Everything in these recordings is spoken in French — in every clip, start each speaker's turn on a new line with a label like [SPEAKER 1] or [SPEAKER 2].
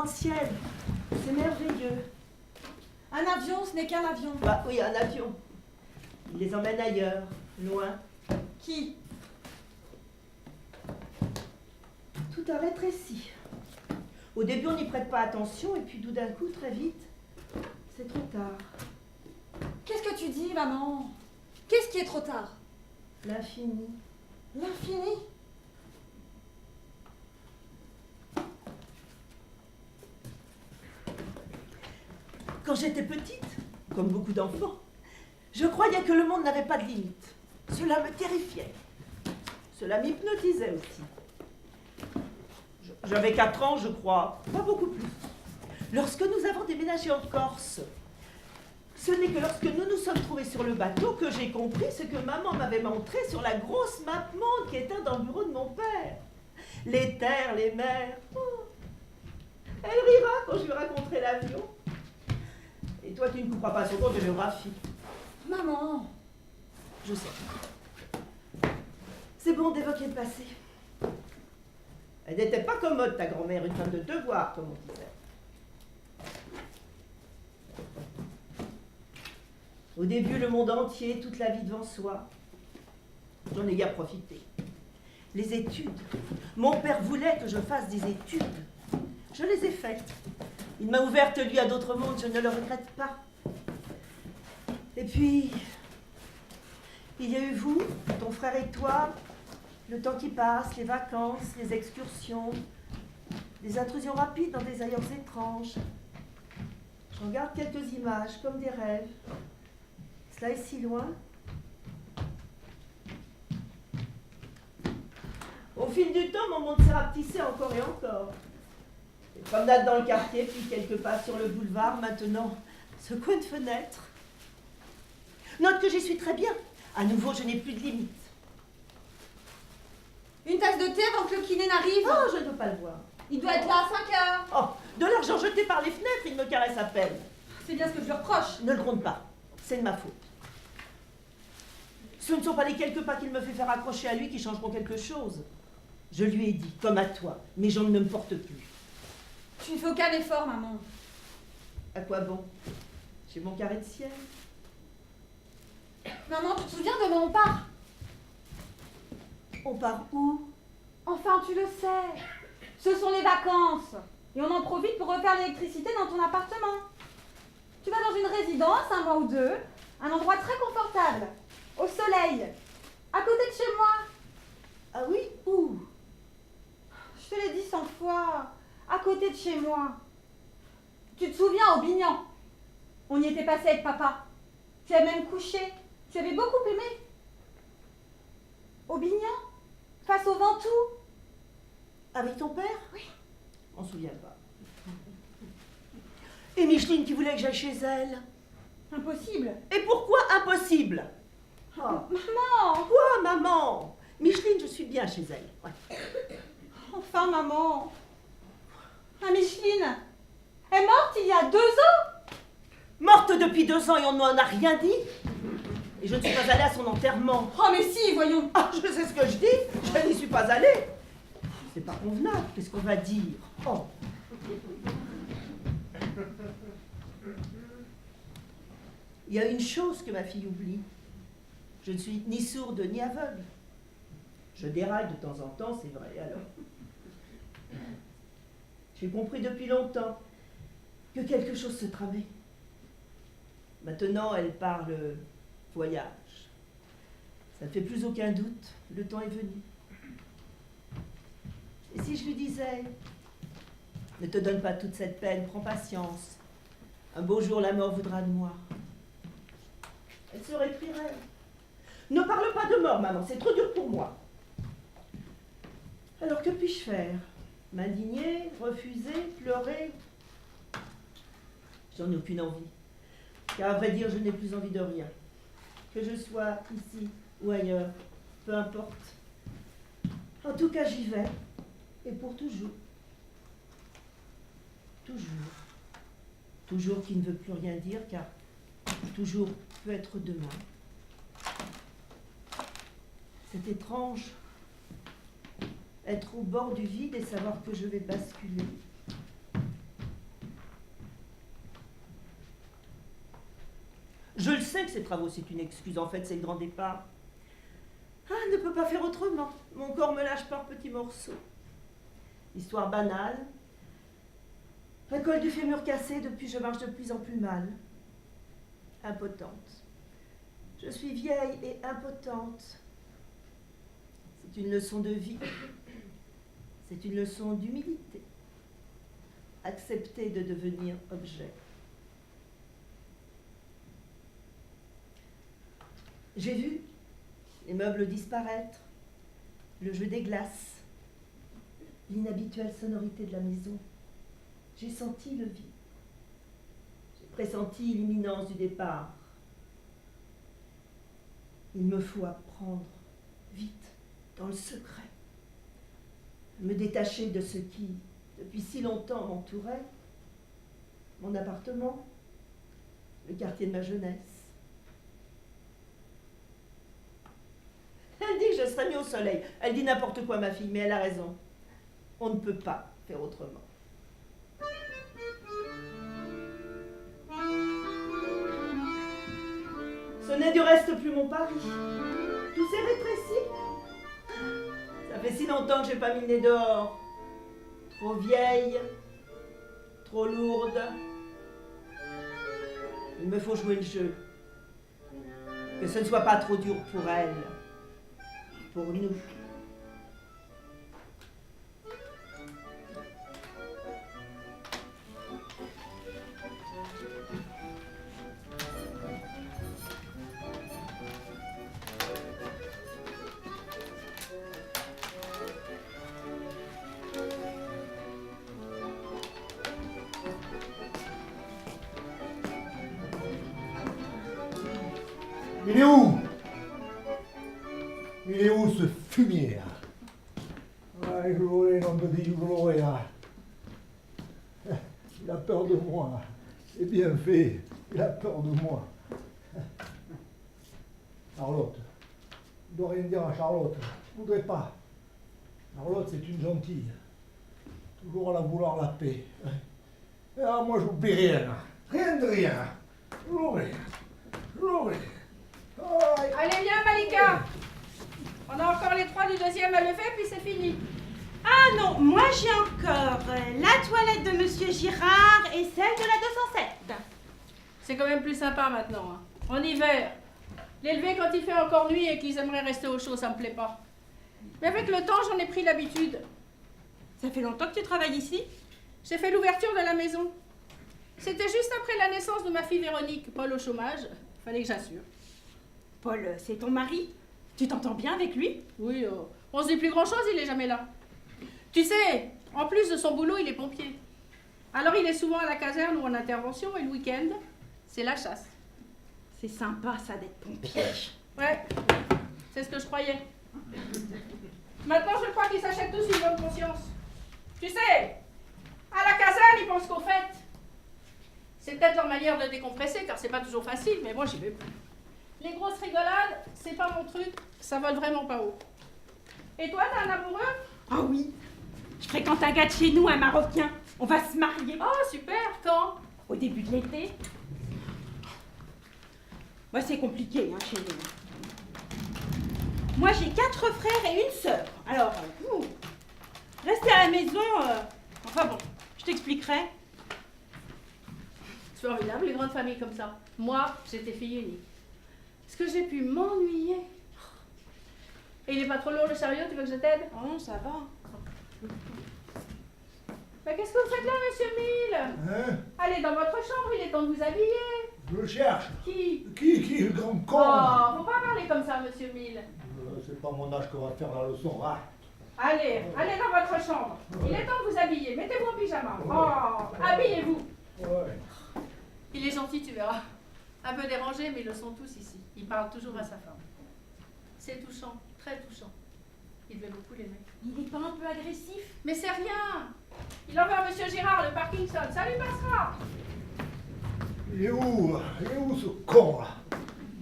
[SPEAKER 1] le ciel. C'est merveilleux.
[SPEAKER 2] Un avion, ce n'est qu'un avion.
[SPEAKER 1] Bah oui, un avion. Il les emmène ailleurs, loin.
[SPEAKER 2] Qui?
[SPEAKER 1] Tout a rétréci. Au début, on n'y prête pas attention, et puis tout d'un coup, très vite, c'est trop tard.
[SPEAKER 2] Qu'est-ce que tu dis, maman? Qu'est-ce qui est trop tard?
[SPEAKER 1] L'infini.
[SPEAKER 2] L'infini?
[SPEAKER 1] Quand j'étais petite, comme beaucoup d'enfants, je croyais que le monde n'avait pas de limite. Cela me terrifiait. Cela m'hypnotisait aussi. J'avais 4 ans, je crois, pas beaucoup plus. Lorsque nous avons déménagé en Corse, ce n'est que lorsque nous nous sommes trouvés sur le bateau que j'ai compris ce que maman m'avait montré sur la grosse map monde qui était dans le bureau de mon père. Les terres, les mers. Oh. Elle rira quand je lui raconterai l'avion. Et toi, tu ne couperas pas son cours de géographie.
[SPEAKER 2] Maman!
[SPEAKER 1] Je sais. C'est bon d'évoquer le passé. Elle n'était pas commode, ta grand-mère, une femme de devoir, comme on disait. Au début, le monde entier, toute la vie devant soi. J'en ai bien profité. Les études. Mon père voulait que je fasse des études. Je les ai faites. Il m'a ouverte, lui, à d'autres mondes, je ne le regrette pas. Et puis, il y a eu vous, ton frère et toi, le temps qui passe, les vacances, les excursions, des intrusions rapides dans des ailleurs étranges. Je regarde quelques images, comme des rêves. Cela est si loin. Au fil du temps, mon monde s'est rapetissé encore et encore. Des promenades dans le quartier, puis quelques pas sur le boulevard, maintenant, ce coin de fenêtre. Note que j'y suis très bien. À nouveau, je n'ai plus de limite.
[SPEAKER 2] Une tasse de thé avant que le kiné n'arrive?
[SPEAKER 1] Oh, je ne veux pas le voir.
[SPEAKER 2] Il doit être là à 5 heures.
[SPEAKER 1] Oh, de l'argent jeté par les fenêtres, il me caresse à peine.
[SPEAKER 2] C'est bien ce que je lui reproche.
[SPEAKER 1] Ne le gronde pas, c'est de ma faute. Ce ne sont pas les quelques pas qu'il me fait faire accrocher à lui qui changeront quelque chose. Je lui ai dit, comme à toi, mes jambes ne me portent plus.
[SPEAKER 2] Tu ne fais aucun effort, maman.
[SPEAKER 1] À quoi bon? J'ai mon carré de ciel.
[SPEAKER 2] Maman, tu te souviens de où on part?
[SPEAKER 1] On part où?
[SPEAKER 2] Enfin, tu le sais. Ce sont les vacances. Et on en profite pour refaire l'électricité dans ton appartement. Tu vas dans une résidence, un mois ou deux, un endroit très confortable, au soleil, à côté de chez moi.
[SPEAKER 1] Ah oui? Où?
[SPEAKER 2] Je te l'ai dit 100 fois, à côté de chez moi. Tu te souviens, au Bignan? On y était passé avec papa. Tu as même couché. Tu avais beaucoup aimé. Au Bignan, face au Ventoux.
[SPEAKER 1] Avec ton père?
[SPEAKER 2] Oui.
[SPEAKER 1] On se souvient pas. Et Micheline qui voulait que j'aille chez elle?
[SPEAKER 2] Impossible.
[SPEAKER 1] Et pourquoi impossible? Oh.
[SPEAKER 2] Maman!
[SPEAKER 1] Quoi, maman? Micheline, je suis bien chez elle. Ouais.
[SPEAKER 2] Enfin, maman. Ah, Micheline est morte il y a 2 ans.
[SPEAKER 1] Morte depuis 2 ans et on ne m'en a rien dit? Et je ne suis pas allée à son enterrement.
[SPEAKER 2] Oh, mais si, voyons.
[SPEAKER 1] Ah, je sais ce que je dis, je n'y suis pas allée. C'est pas convenable, qu'est-ce qu'on va dire? Oh. Il y a une chose que ma fille oublie. Je ne suis ni sourde ni aveugle. Je déraille de temps en temps, c'est vrai, alors. J'ai compris depuis longtemps que quelque chose se tramait. Maintenant, elle parle voyage. Ça ne fait plus aucun doute, le temps est venu. Et si je lui disais, ne te donne pas toute cette peine, prends patience. Un beau jour, la mort voudra de moi. Elle se récrirait. Ne parle pas de mort, maman, c'est trop dur pour moi. Alors que puis-je faire? M'indigner, refuser, pleurer? J'en ai aucune envie. Car à vrai dire, je n'ai plus envie de rien. Que je sois ici ou ailleurs, peu importe. En tout cas, j'y vais. Et pour toujours. Toujours. Toujours qui ne veut plus rien dire, car toujours peut être demain. C'est étrange. Être au bord du vide et savoir que je vais basculer. Je le sais que ces travaux, c'est une excuse. En fait, c'est le grand départ. Ah, ne peut pas faire autrement. Mon corps me lâche par petits morceaux. Histoire banale. Un col du fémur cassé, depuis je marche de plus en plus mal. Impotente. Je suis vieille et impotente. C'est une leçon de vie. C'est une leçon d'humilité. Accepter de devenir objet. J'ai vu les meubles disparaître, le jeu des glaces, l'inhabituelle sonorité de la maison. J'ai senti le vide. J'ai pressenti l'imminence du départ. Il me faut apprendre, vite, dans le secret, me détacher de ce qui, depuis si longtemps, m'entourait, mon appartement, le quartier de ma jeunesse. Elle dit que je serais mieux au soleil. Elle dit n'importe quoi, ma fille, mais elle a raison. On ne peut pas faire autrement. Ce n'est du reste plus mon Paris. Tout s'est rétréci. Ça fait si longtemps que j'ai pas mis le nez dehors. Trop vieille, trop lourde. Il me faut jouer le jeu. Que ce ne soit pas trop dur pour elle. Pour nous.
[SPEAKER 3] Il est où? Il est où ce fumier là? Ah, je l'aurai, nom de Dieu, je l'aurai là. Il a peur de moi. C'est bien fait. Il a peur de moi. Charlotte. Je ne dois rien dire à Charlotte. Je ne voudrais pas. Charlotte, c'est une gentille. Toujours à la vouloir la paix. Ah, moi, je n'oublie rien. Rien de rien. Je l'aurai. Je l'aurai.
[SPEAKER 2] Allez, viens, Malika. On a encore les 3 du deuxième à lever, puis c'est fini.
[SPEAKER 4] Ah non, moi j'ai encore la toilette de Monsieur Girard et celle de la 207.
[SPEAKER 2] C'est quand même plus sympa maintenant. Hein. En hiver, l'élever quand il fait encore nuit et qu'ils aimeraient rester au chaud, ça me plaît pas. Mais avec le temps, j'en ai pris l'habitude.
[SPEAKER 4] Ça fait longtemps que tu travailles ici?
[SPEAKER 2] J'ai fait l'ouverture de la maison. C'était juste après la naissance de ma fille Véronique, Paul au chômage. Fallait que j'assure.
[SPEAKER 4] Paul, c'est ton mari? Tu t'entends bien avec lui?
[SPEAKER 2] Oui, on se dit plus grand-chose, il est jamais là. Tu sais, en plus de son boulot, il est pompier. Alors il est souvent à la caserne ou en intervention, et le week-end, c'est la chasse.
[SPEAKER 4] C'est sympa ça d'être pompier.
[SPEAKER 2] Ouais, c'est ce que je croyais. Maintenant, je crois qu'ils s'achètent tous une bonne conscience. Tu sais, à la caserne, ils pensent qu'aux fêtes. C'est peut-être leur manière de décompresser, car c'est pas toujours facile, mais moi, j'y vais plus. Les grosses rigolades, c'est pas mon truc, ça vole vraiment pas haut. Et toi, t'as un amoureux?
[SPEAKER 4] Ah oui, je fréquente un gars de chez nous, un Marocain. On va se marier.
[SPEAKER 2] Oh, super, quand?
[SPEAKER 4] Au début de l'été. Moi, c'est compliqué, hein, chez nous. Moi, j'ai 4 frères et une sœur. Alors, rester à la maison, enfin bon, je t'expliquerai.
[SPEAKER 2] C'est formidable, les grandes familles comme ça. Moi, j'étais fille unique. Est-ce que j'ai pu m'ennuyer? Et il est pas trop lourd le chariot, tu veux que je t'aide?
[SPEAKER 4] Oh non, ça va.
[SPEAKER 2] Mais qu'est-ce que vous faites là, monsieur Mille?
[SPEAKER 3] Hein?
[SPEAKER 2] Allez dans votre chambre, il est temps de vous habiller.
[SPEAKER 3] Je le cherche.
[SPEAKER 2] Qui?
[SPEAKER 3] Qui, le grand con?
[SPEAKER 2] Oh, faut pas parler comme ça, monsieur Mille.
[SPEAKER 3] C'est pas mon âge qu'on va faire la leçon. Ah.
[SPEAKER 2] Allez dans votre chambre. Il est temps de vous habiller. Mettez-vous en pyjama. Oh, habillez-vous.
[SPEAKER 3] Ouais.
[SPEAKER 2] Il est gentil, tu verras. Un peu dérangé, mais ils le sont tous ici. Il parle toujours à sa femme. C'est touchant, très touchant. Il devait beaucoup l'aimer.
[SPEAKER 4] Il est pas un peu agressif?
[SPEAKER 2] Mais c'est rien. Il envoie à monsieur Girard le Parkinson. Ça lui passera.
[SPEAKER 3] Il est où ce con là?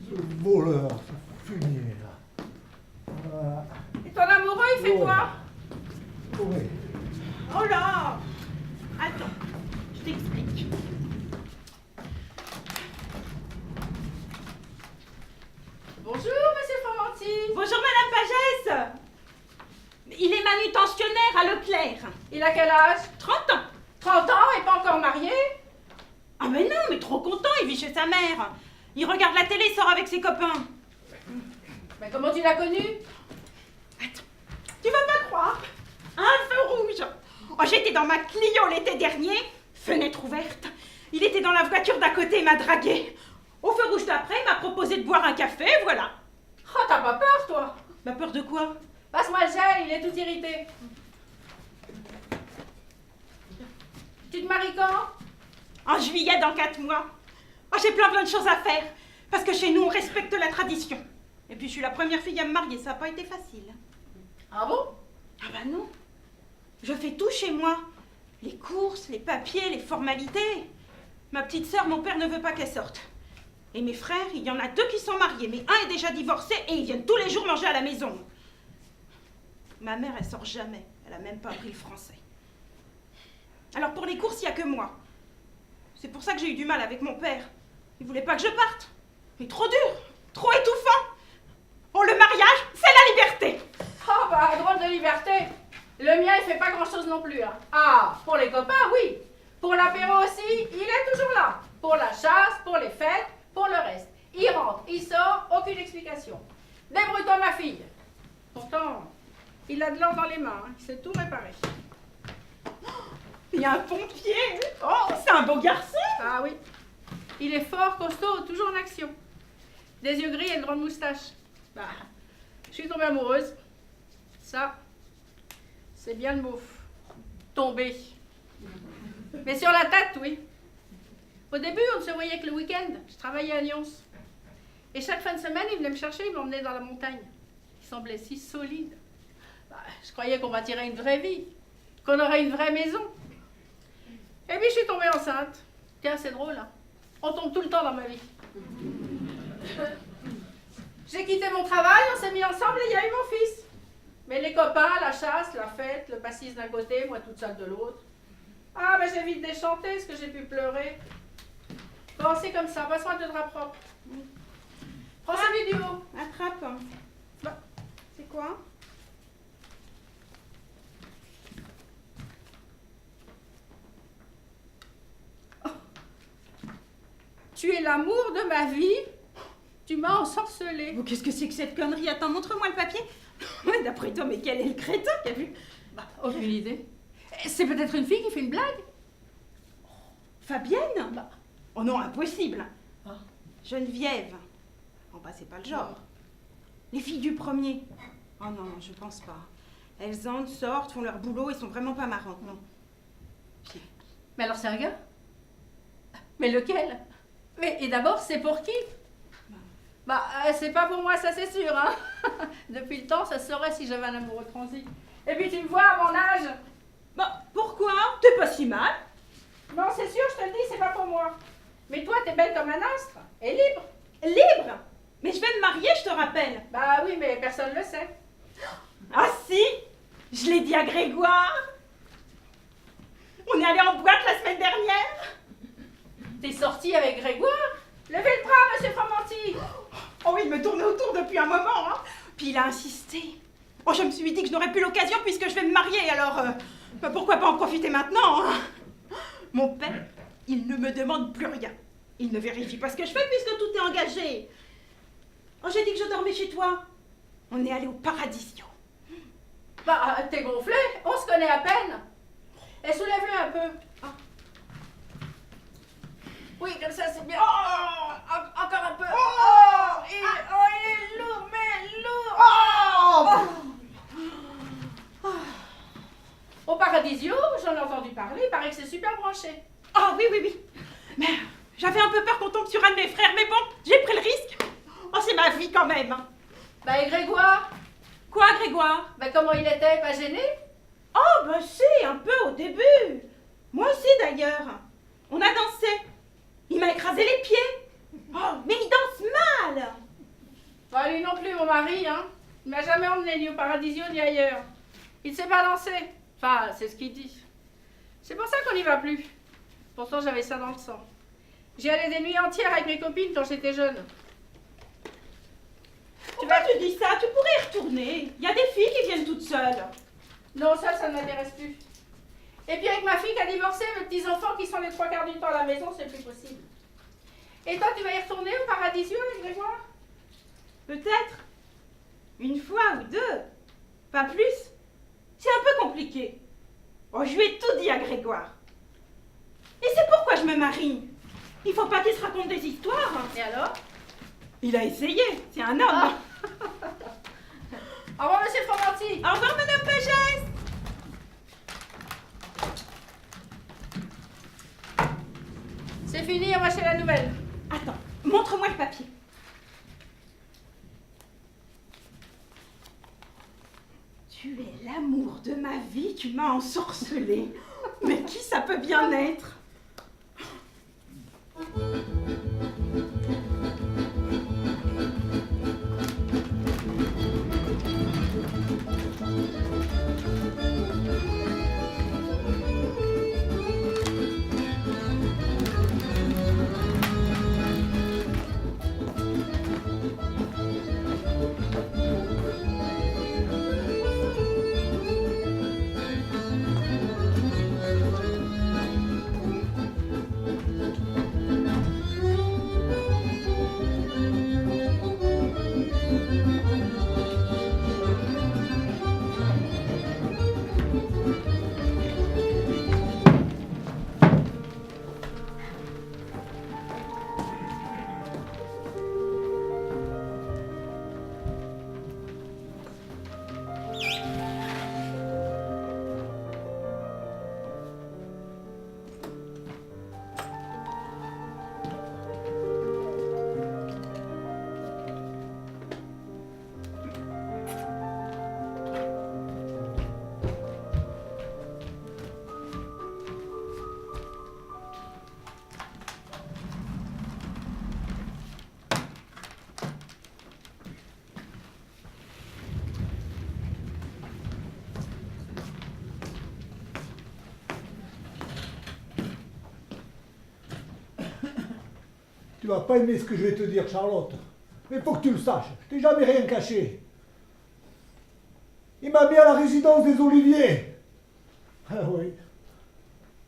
[SPEAKER 3] Ce voleur, ce fumier là.
[SPEAKER 2] Et ton amoureux, il fait quoi?
[SPEAKER 3] Oui.
[SPEAKER 4] Oh là! Attends, je t'explique.
[SPEAKER 2] a quel âge?
[SPEAKER 4] 30 ans.
[SPEAKER 2] 30 ans et pas encore marié?
[SPEAKER 4] Ah mais non, mais trop content, il vit chez sa mère. Il regarde la télé, il sort avec ses copains.
[SPEAKER 2] Mais comment tu l'as connu?
[SPEAKER 4] Attends, tu vas pas croire. Un feu rouge. Oh, j'étais dans ma Clio l'été dernier, fenêtre ouverte. Il était dans la voiture d'à côté et m'a dragué. Au feu rouge d'après, il m'a proposé de boire un café, voilà.
[SPEAKER 2] Oh, t'as pas peur, toi?
[SPEAKER 4] Ma peur de quoi?
[SPEAKER 2] Passe-moi le gel, il est tout irrité. Tu te maries quand?
[SPEAKER 4] En juillet, dans 4 mois. Oh, j'ai plein de choses à faire. Parce que chez nous, on respecte la tradition. Et puis, je suis la première fille à me marier, ça n'a pas été facile.
[SPEAKER 2] Ah bon?
[SPEAKER 4] Ah bah non. Je fais tout chez moi. Les courses, les papiers, les formalités. Ma petite sœur, mon père ne veut pas qu'elle sorte. Et mes frères, il y en a 2 qui sont mariés, mais un est déjà divorcé et ils viennent tous les jours manger à la maison. Ma mère, elle sort jamais. Elle a même pas appris le français. Alors pour les courses, il n'y a que moi. C'est pour ça que j'ai eu du mal avec mon père. Il voulait pas que je parte. Mais trop dur, trop étouffant. Oh, le mariage, c'est la liberté.
[SPEAKER 2] Ah bah, drôle de liberté. Le mien, il fait pas grand-chose non plus. Hein. Ah, pour les copains, oui. Pour l'apéro aussi, il est toujours là. Pour la chasse, pour les fêtes, pour le reste. Il rentre, il sort, aucune explication. Débrouille-toi, ma fille. Pourtant, il a de l'or dans les mains. Hein. Il sait tout réparer.
[SPEAKER 4] Il y a un pompier. Oh, c'est un beau garçon.
[SPEAKER 2] Ah oui. Il est fort, costaud, toujours en action. Des yeux gris et de grandes moustaches. Bah, je suis tombée amoureuse. Ça, c'est bien le mot. Tomber. Mais sur la tête, oui. Au début, on ne se voyait que le week-end. Je travaillais à Nyons. Et chaque fin de semaine, il venait me chercher, il m'emmenait dans la montagne. Il semblait si solide. Bah, je croyais qu'on bâtirait une vraie vie, qu'on aurait une vraie maison. Et puis, je suis tombée enceinte. Tiens, c'est drôle, hein. On tombe tout le temps dans ma vie. J'ai quitté mon travail, on s'est mis ensemble et il y a eu mon fils. Mais les copains, la chasse, la fête, le pastis d'un côté, moi toute seule de l'autre. Ah, mais j'ai vite déchanté, ce que j'ai pu pleurer. Bon, c'est comme ça, passe-moi 2 draps propres. Prends celui du haut.
[SPEAKER 4] Attrape.
[SPEAKER 2] Bah.
[SPEAKER 4] C'est quoi?
[SPEAKER 2] Tu es l'amour de ma vie. Tu m'as ensorcelée.
[SPEAKER 4] Oh, qu'est-ce que c'est que cette connerie? Attends, montre-moi le papier. Ouais, d'après toi, mais quel est le crétin qui a vu?
[SPEAKER 2] Bah, aucune idée. C'est peut-être une fille qui fait une blague.
[SPEAKER 4] Fabienne?
[SPEAKER 2] Bah.
[SPEAKER 4] Oh non, impossible.
[SPEAKER 2] Ah.
[SPEAKER 4] Geneviève. Oh bah c'est pas le genre. Les filles du premier. Oh non, je pense pas. Elles entrent, sortent, font leur boulot et sont vraiment pas marrantes, non.
[SPEAKER 2] Mais alors c'est un gars? Mais lequel? Mais et d'abord, c'est pour qui? Bah, c'est pas pour moi, ça c'est sûr, hein. Depuis le temps, ça se saurait si j'avais un amoureux transi. Et puis tu me vois à mon âge.
[SPEAKER 4] Bah, pourquoi? T'es pas si mal.
[SPEAKER 2] Non, c'est sûr, je te le dis, c'est pas pour moi. Mais toi, t'es belle comme un astre. Et libre.
[SPEAKER 4] Libre? Mais je vais me marier, je te rappelle.
[SPEAKER 2] Bah oui, mais personne le sait.
[SPEAKER 4] Ah si? Je l'ai dit à Grégoire. On est allé en boîte la semaine dernière.
[SPEAKER 2] T'es sortie avec Grégoire? Levez le bras, monsieur Fromanti.
[SPEAKER 4] Oh, il me tournait autour depuis un moment, hein. Puis il a insisté. Oh, je me suis dit que je n'aurais plus l'occasion puisque je vais me marier, alors bah, pourquoi pas en profiter maintenant, hein. Mon père, il ne me demande plus rien. Il ne vérifie pas ce que je fais puisque tout est engagé. Oh, j'ai dit que je dormais chez toi. On est allé au Paradisio.
[SPEAKER 2] Bah, t'es gonflé, on se connaît à peine. Et soulève-le un peu. Ah. Oui, comme ça, c'est bien.
[SPEAKER 4] Oh,
[SPEAKER 2] Encore un peu.
[SPEAKER 4] oh,
[SPEAKER 2] Il est lourd, mais lourd.
[SPEAKER 4] oh.
[SPEAKER 2] Au Paradisio, j'en ai entendu parler, il paraît que c'est super branché.
[SPEAKER 4] Ah oui, oui, oui. Mais j'avais un peu peur qu'on tombe sur un de mes frères, mais bon, j'ai pris le risque. Oh, c'est ma vie quand même.
[SPEAKER 2] Bah, et Grégoire?
[SPEAKER 4] Quoi, Grégoire?
[SPEAKER 2] Bah, comment il était? Pas gêné?
[SPEAKER 4] Oh, bah si, un peu au début. Moi aussi, d'ailleurs. On a dansé. Il m'a écrasé les pieds. Oh, mais il danse mal.
[SPEAKER 2] Bah, lui non plus, mon mari, hein. Il m'a jamais emmené ni au Paradisio ni ailleurs. Il ne sait pas danser. Enfin, c'est ce qu'il dit. C'est pour ça qu'on n'y va plus. Pourtant, j'avais ça dans le sang. J'y allais des nuits entières avec mes copines quand j'étais jeune.
[SPEAKER 4] Pourquoi tu dis ça? Tu pourrais y retourner. Il y a des filles qui viennent toutes seules.
[SPEAKER 2] Non, ça ne m'intéresse plus.
[SPEAKER 5] Et puis avec ma fille qui a divorcé, mes petits-enfants qui sont les 3/4 du temps à la maison, c'est plus possible. Et toi, tu vas y retourner au Paradisieux avec Grégoire?
[SPEAKER 4] Peut-être. Une fois ou deux. Pas plus. C'est un peu compliqué. Oh, je lui ai tout dit à Grégoire. Et c'est pourquoi je me marie. Il faut pas qu'il se raconte des histoires.
[SPEAKER 5] Et alors?
[SPEAKER 4] Il a essayé. C'est un homme.
[SPEAKER 5] Ah. Au revoir, monsieur Fromanti.
[SPEAKER 4] Au revoir, madame Pagès.
[SPEAKER 5] C'est fini, on va chez la nouvelle.
[SPEAKER 4] Attends, montre-moi le papier. Tu es l'amour de ma vie, tu m'as ensorcelée. Mais qui ça peut bien être?
[SPEAKER 3] Tu vas pas aimer ce que je vais te dire, Charlotte. Mais faut que tu le saches, je t'ai jamais rien caché. Il m'a mis à la résidence des Oliviers. Ah oui.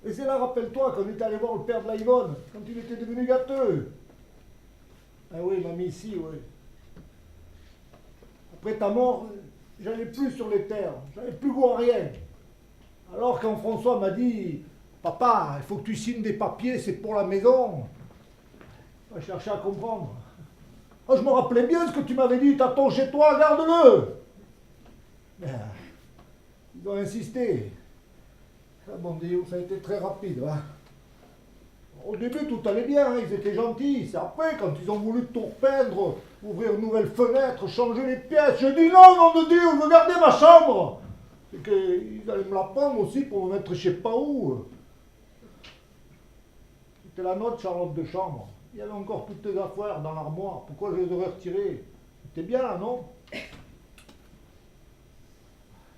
[SPEAKER 3] Et c'est là, rappelle-toi, qu'on est allé voir le père de la Yvonne, quand il était devenu gâteux. Ah oui, il m'a mis ici, oui. Après ta mort, j'allais plus sur les terres, j'avais plus goût à rien. Alors quand François m'a dit, papa, il faut que tu signes des papiers, c'est pour la maison. Je cherchais à comprendre. Oh, je me rappelais bien ce que tu m'avais dit, t'attends chez toi, garde-le. Ils ont insisté. Ah, bon Dieu, ça a été très rapide. Hein. Au début, tout allait bien, hein, ils étaient gentils. C'est après, quand ils ont voulu tout repeindre, ouvrir une nouvelle fenêtre, changer les pièces, j'ai dit non, nom de Dieu, je veux garder ma chambre. C'est qu'ils allaient me la prendre aussi pour me mettre je sais pas où. C'était la nôtre, Charlotte, de chambre. Il y avait encore toutes tes affaires dans l'armoire. Pourquoi je les aurais retirées? C'était bien là, non?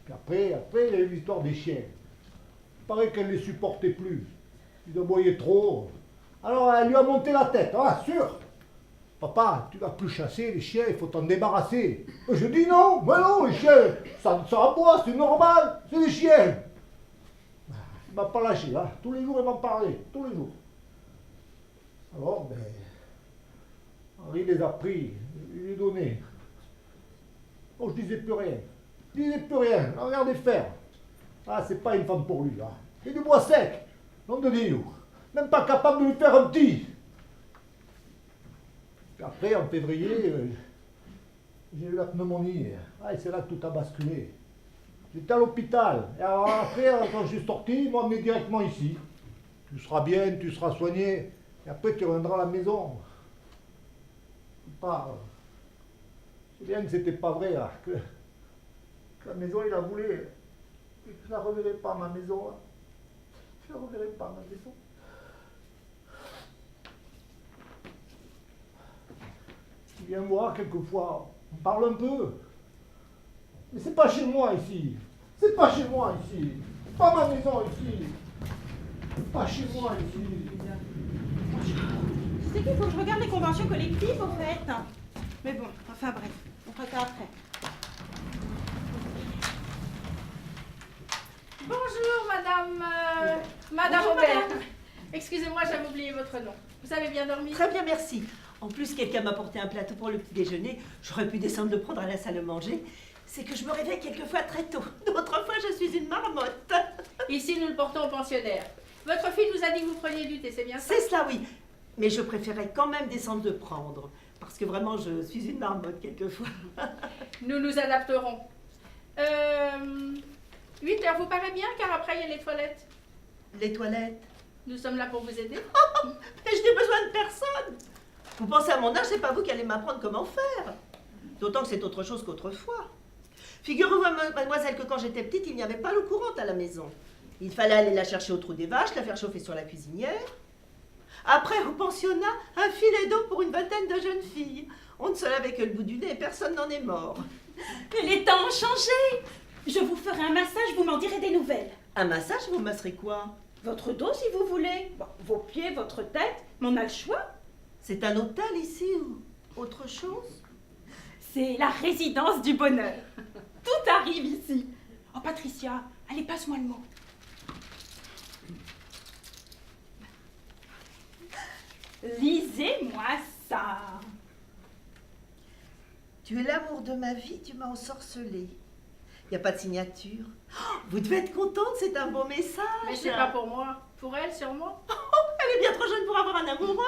[SPEAKER 3] Puis après, il y a eu l'histoire des chiens. Il paraît qu'elle ne les supportait plus. Ils aboyaient trop. Alors elle lui a monté la tête. Ah, sûr. Papa, tu vas plus chasser les chiens, il faut t'en débarrasser. Je dis non, mais non, les chiens, ça aboie, c'est normal, c'est des chiens. Il m'a pas lâché, hein. Tous les jours il m'en parlait, tous les jours. Alors, ben, Henri les a pris, il les a donnés. Oh, je disais plus rien. Je disais plus rien, regardez faire. Ah, c'est pas une femme pour lui, là. C'est du bois sec, nom de Dieu. Même pas capable de lui faire un petit. Puis après, en février, j'ai eu la pneumonie. Ah, et c'est là que tout a basculé. J'étais à l'hôpital. Et alors après, quand je suis sorti, ils m'ont amené directement ici. Tu seras bien, tu seras soigné. Et après, tu reviendras à la maison. C'est bien que c'était pas vrai, là, que la maison, il a voulu. Et que je la reverrai pas, ma maison. Là. Je la reverrai pas, ma maison. Tu viens me voir quelquefois, on parle un peu. Mais c'est pas chez moi ici. C'est pas chez moi ici. C'est pas ma maison ici. C'est pas chez moi ici.
[SPEAKER 4] Tu sais qu'il faut que je regarde les conventions collectives, au fait. Mais bon, enfin bref, on fera ça après.
[SPEAKER 5] Bonjour, madame. Madame
[SPEAKER 1] Bonjour,
[SPEAKER 5] Aubert.
[SPEAKER 1] madame.
[SPEAKER 5] Excusez-moi, j'avais oublié votre nom. Vous avez bien dormi?
[SPEAKER 1] Très bien, merci. En plus, quelqu'un m'a apporté un plateau pour le petit déjeuner. J'aurais pu descendre le prendre à la salle à manger. C'est que je me réveille quelquefois très tôt. D'autres fois, je suis une marmotte.
[SPEAKER 5] Ici, nous le portons au pensionnaire. Votre fille nous a dit que vous preniez du thé, c'est bien ça?
[SPEAKER 1] C'est cela, oui. Mais je préférais quand même descendre le prendre. Parce que vraiment, je suis une marmotte quelquefois.
[SPEAKER 5] Nous nous adapterons. 8 heures vous paraît bien, car après, il y a les toilettes.
[SPEAKER 1] Les toilettes.
[SPEAKER 5] Nous sommes là pour vous aider.
[SPEAKER 1] Mais je n'ai besoin de personne. Vous pensez à mon âge, c'est pas vous qui allez m'apprendre comment faire. D'autant que c'est autre chose qu'autrefois. Figurez-vous, mademoiselle, que quand j'étais petite, il n'y avait pas l'eau courante à la maison. Il fallait aller la chercher au trou des vaches, la faire chauffer sur la cuisinière. Après, au pensionnat, un filet d'eau pour une vingtaine de jeunes filles. On ne se lavait que le bout du nez et personne n'en est mort.
[SPEAKER 4] Mais les temps ont changé. Je vous ferai un massage, vous m'en direz des nouvelles.
[SPEAKER 1] Un massage, vous masserez quoi?
[SPEAKER 4] Votre dos, si vous voulez. Bon, vos pieds, votre tête, mais on a le choix.
[SPEAKER 1] C'est un hôtel ici ou autre chose?
[SPEAKER 4] C'est la résidence du bonheur. Tout arrive ici. Oh, Patricia, allez, passe-moi le mot. Lisez-moi ça.
[SPEAKER 1] Tu es l'amour de ma vie, tu m'as ensorcelée. Il n'y a pas de signature. Oh, vous devez être contente, c'est un beau message.
[SPEAKER 5] Mais c'est pas pour moi. Pour elle, sûrement.
[SPEAKER 1] Elle est bien trop jeune pour avoir un amoureux.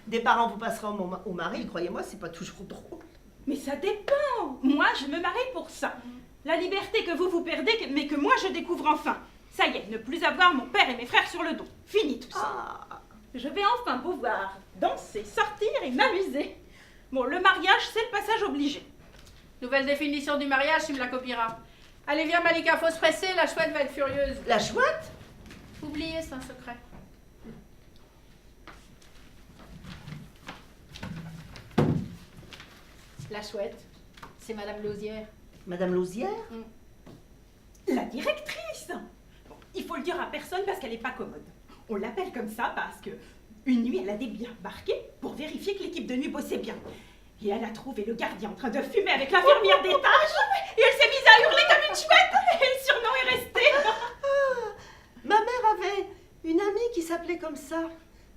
[SPEAKER 1] Des parents vous passeront au mari, croyez-moi, c'est pas toujours drôle.
[SPEAKER 4] Mais ça dépend. Moi, je me marie pour ça. La liberté que vous perdez, mais que moi, je découvre enfin. Ça y est, ne plus avoir mon père et mes frères sur le dos. Fini tout ça.
[SPEAKER 1] Ah.
[SPEAKER 4] Je vais enfin pouvoir danser, sortir et m'amuser. Bon, le mariage, c'est le passage obligé.
[SPEAKER 5] Nouvelle définition du mariage, tu me la copieras. Allez, viens, Malika, faut se presser, la chouette va être furieuse.
[SPEAKER 1] La chouette?
[SPEAKER 5] Oubliez, c'est un secret. La chouette, c'est Madame Lausière.
[SPEAKER 1] Madame Lausière?
[SPEAKER 4] La directrice. Bon, il faut le dire à personne parce qu'elle n'est pas commode. On l'appelle comme ça parce que une nuit, elle a débarqué pour vérifier que l'équipe de nuit bossait bien. Et elle a trouvé le gardien en train de fumer avec l'infirmière d'étage. Et elle s'est mise à hurler comme une chouette. Et le surnom est resté.
[SPEAKER 1] Ma mère avait une amie qui s'appelait comme ça.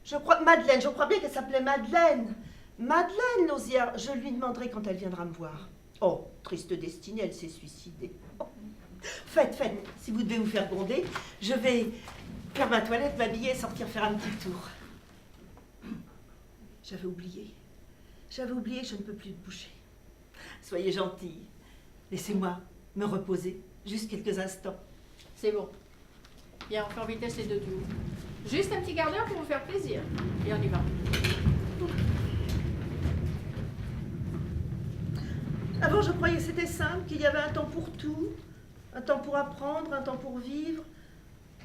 [SPEAKER 1] Je crois Madeleine, je crois bien qu'elle s'appelait Madeleine. Madeleine Lausière, je lui demanderai quand elle viendra me voir. Oh, triste destinée, elle s'est suicidée. Oh. Faites, si vous devez vous faire gronder, je vais faire ma toilette, m'habiller et sortir faire un petit tour. J'avais oublié, je ne peux plus bouger. Soyez gentille, laissez-moi me reposer juste quelques instants.
[SPEAKER 5] C'est bon. Bien, on fait en vitesse les deux du haut. Juste un petit quart d'heure pour vous faire plaisir. Et on y va.
[SPEAKER 1] Avant, je croyais que c'était simple, qu'il y avait un temps pour tout, un temps pour apprendre, un temps pour vivre,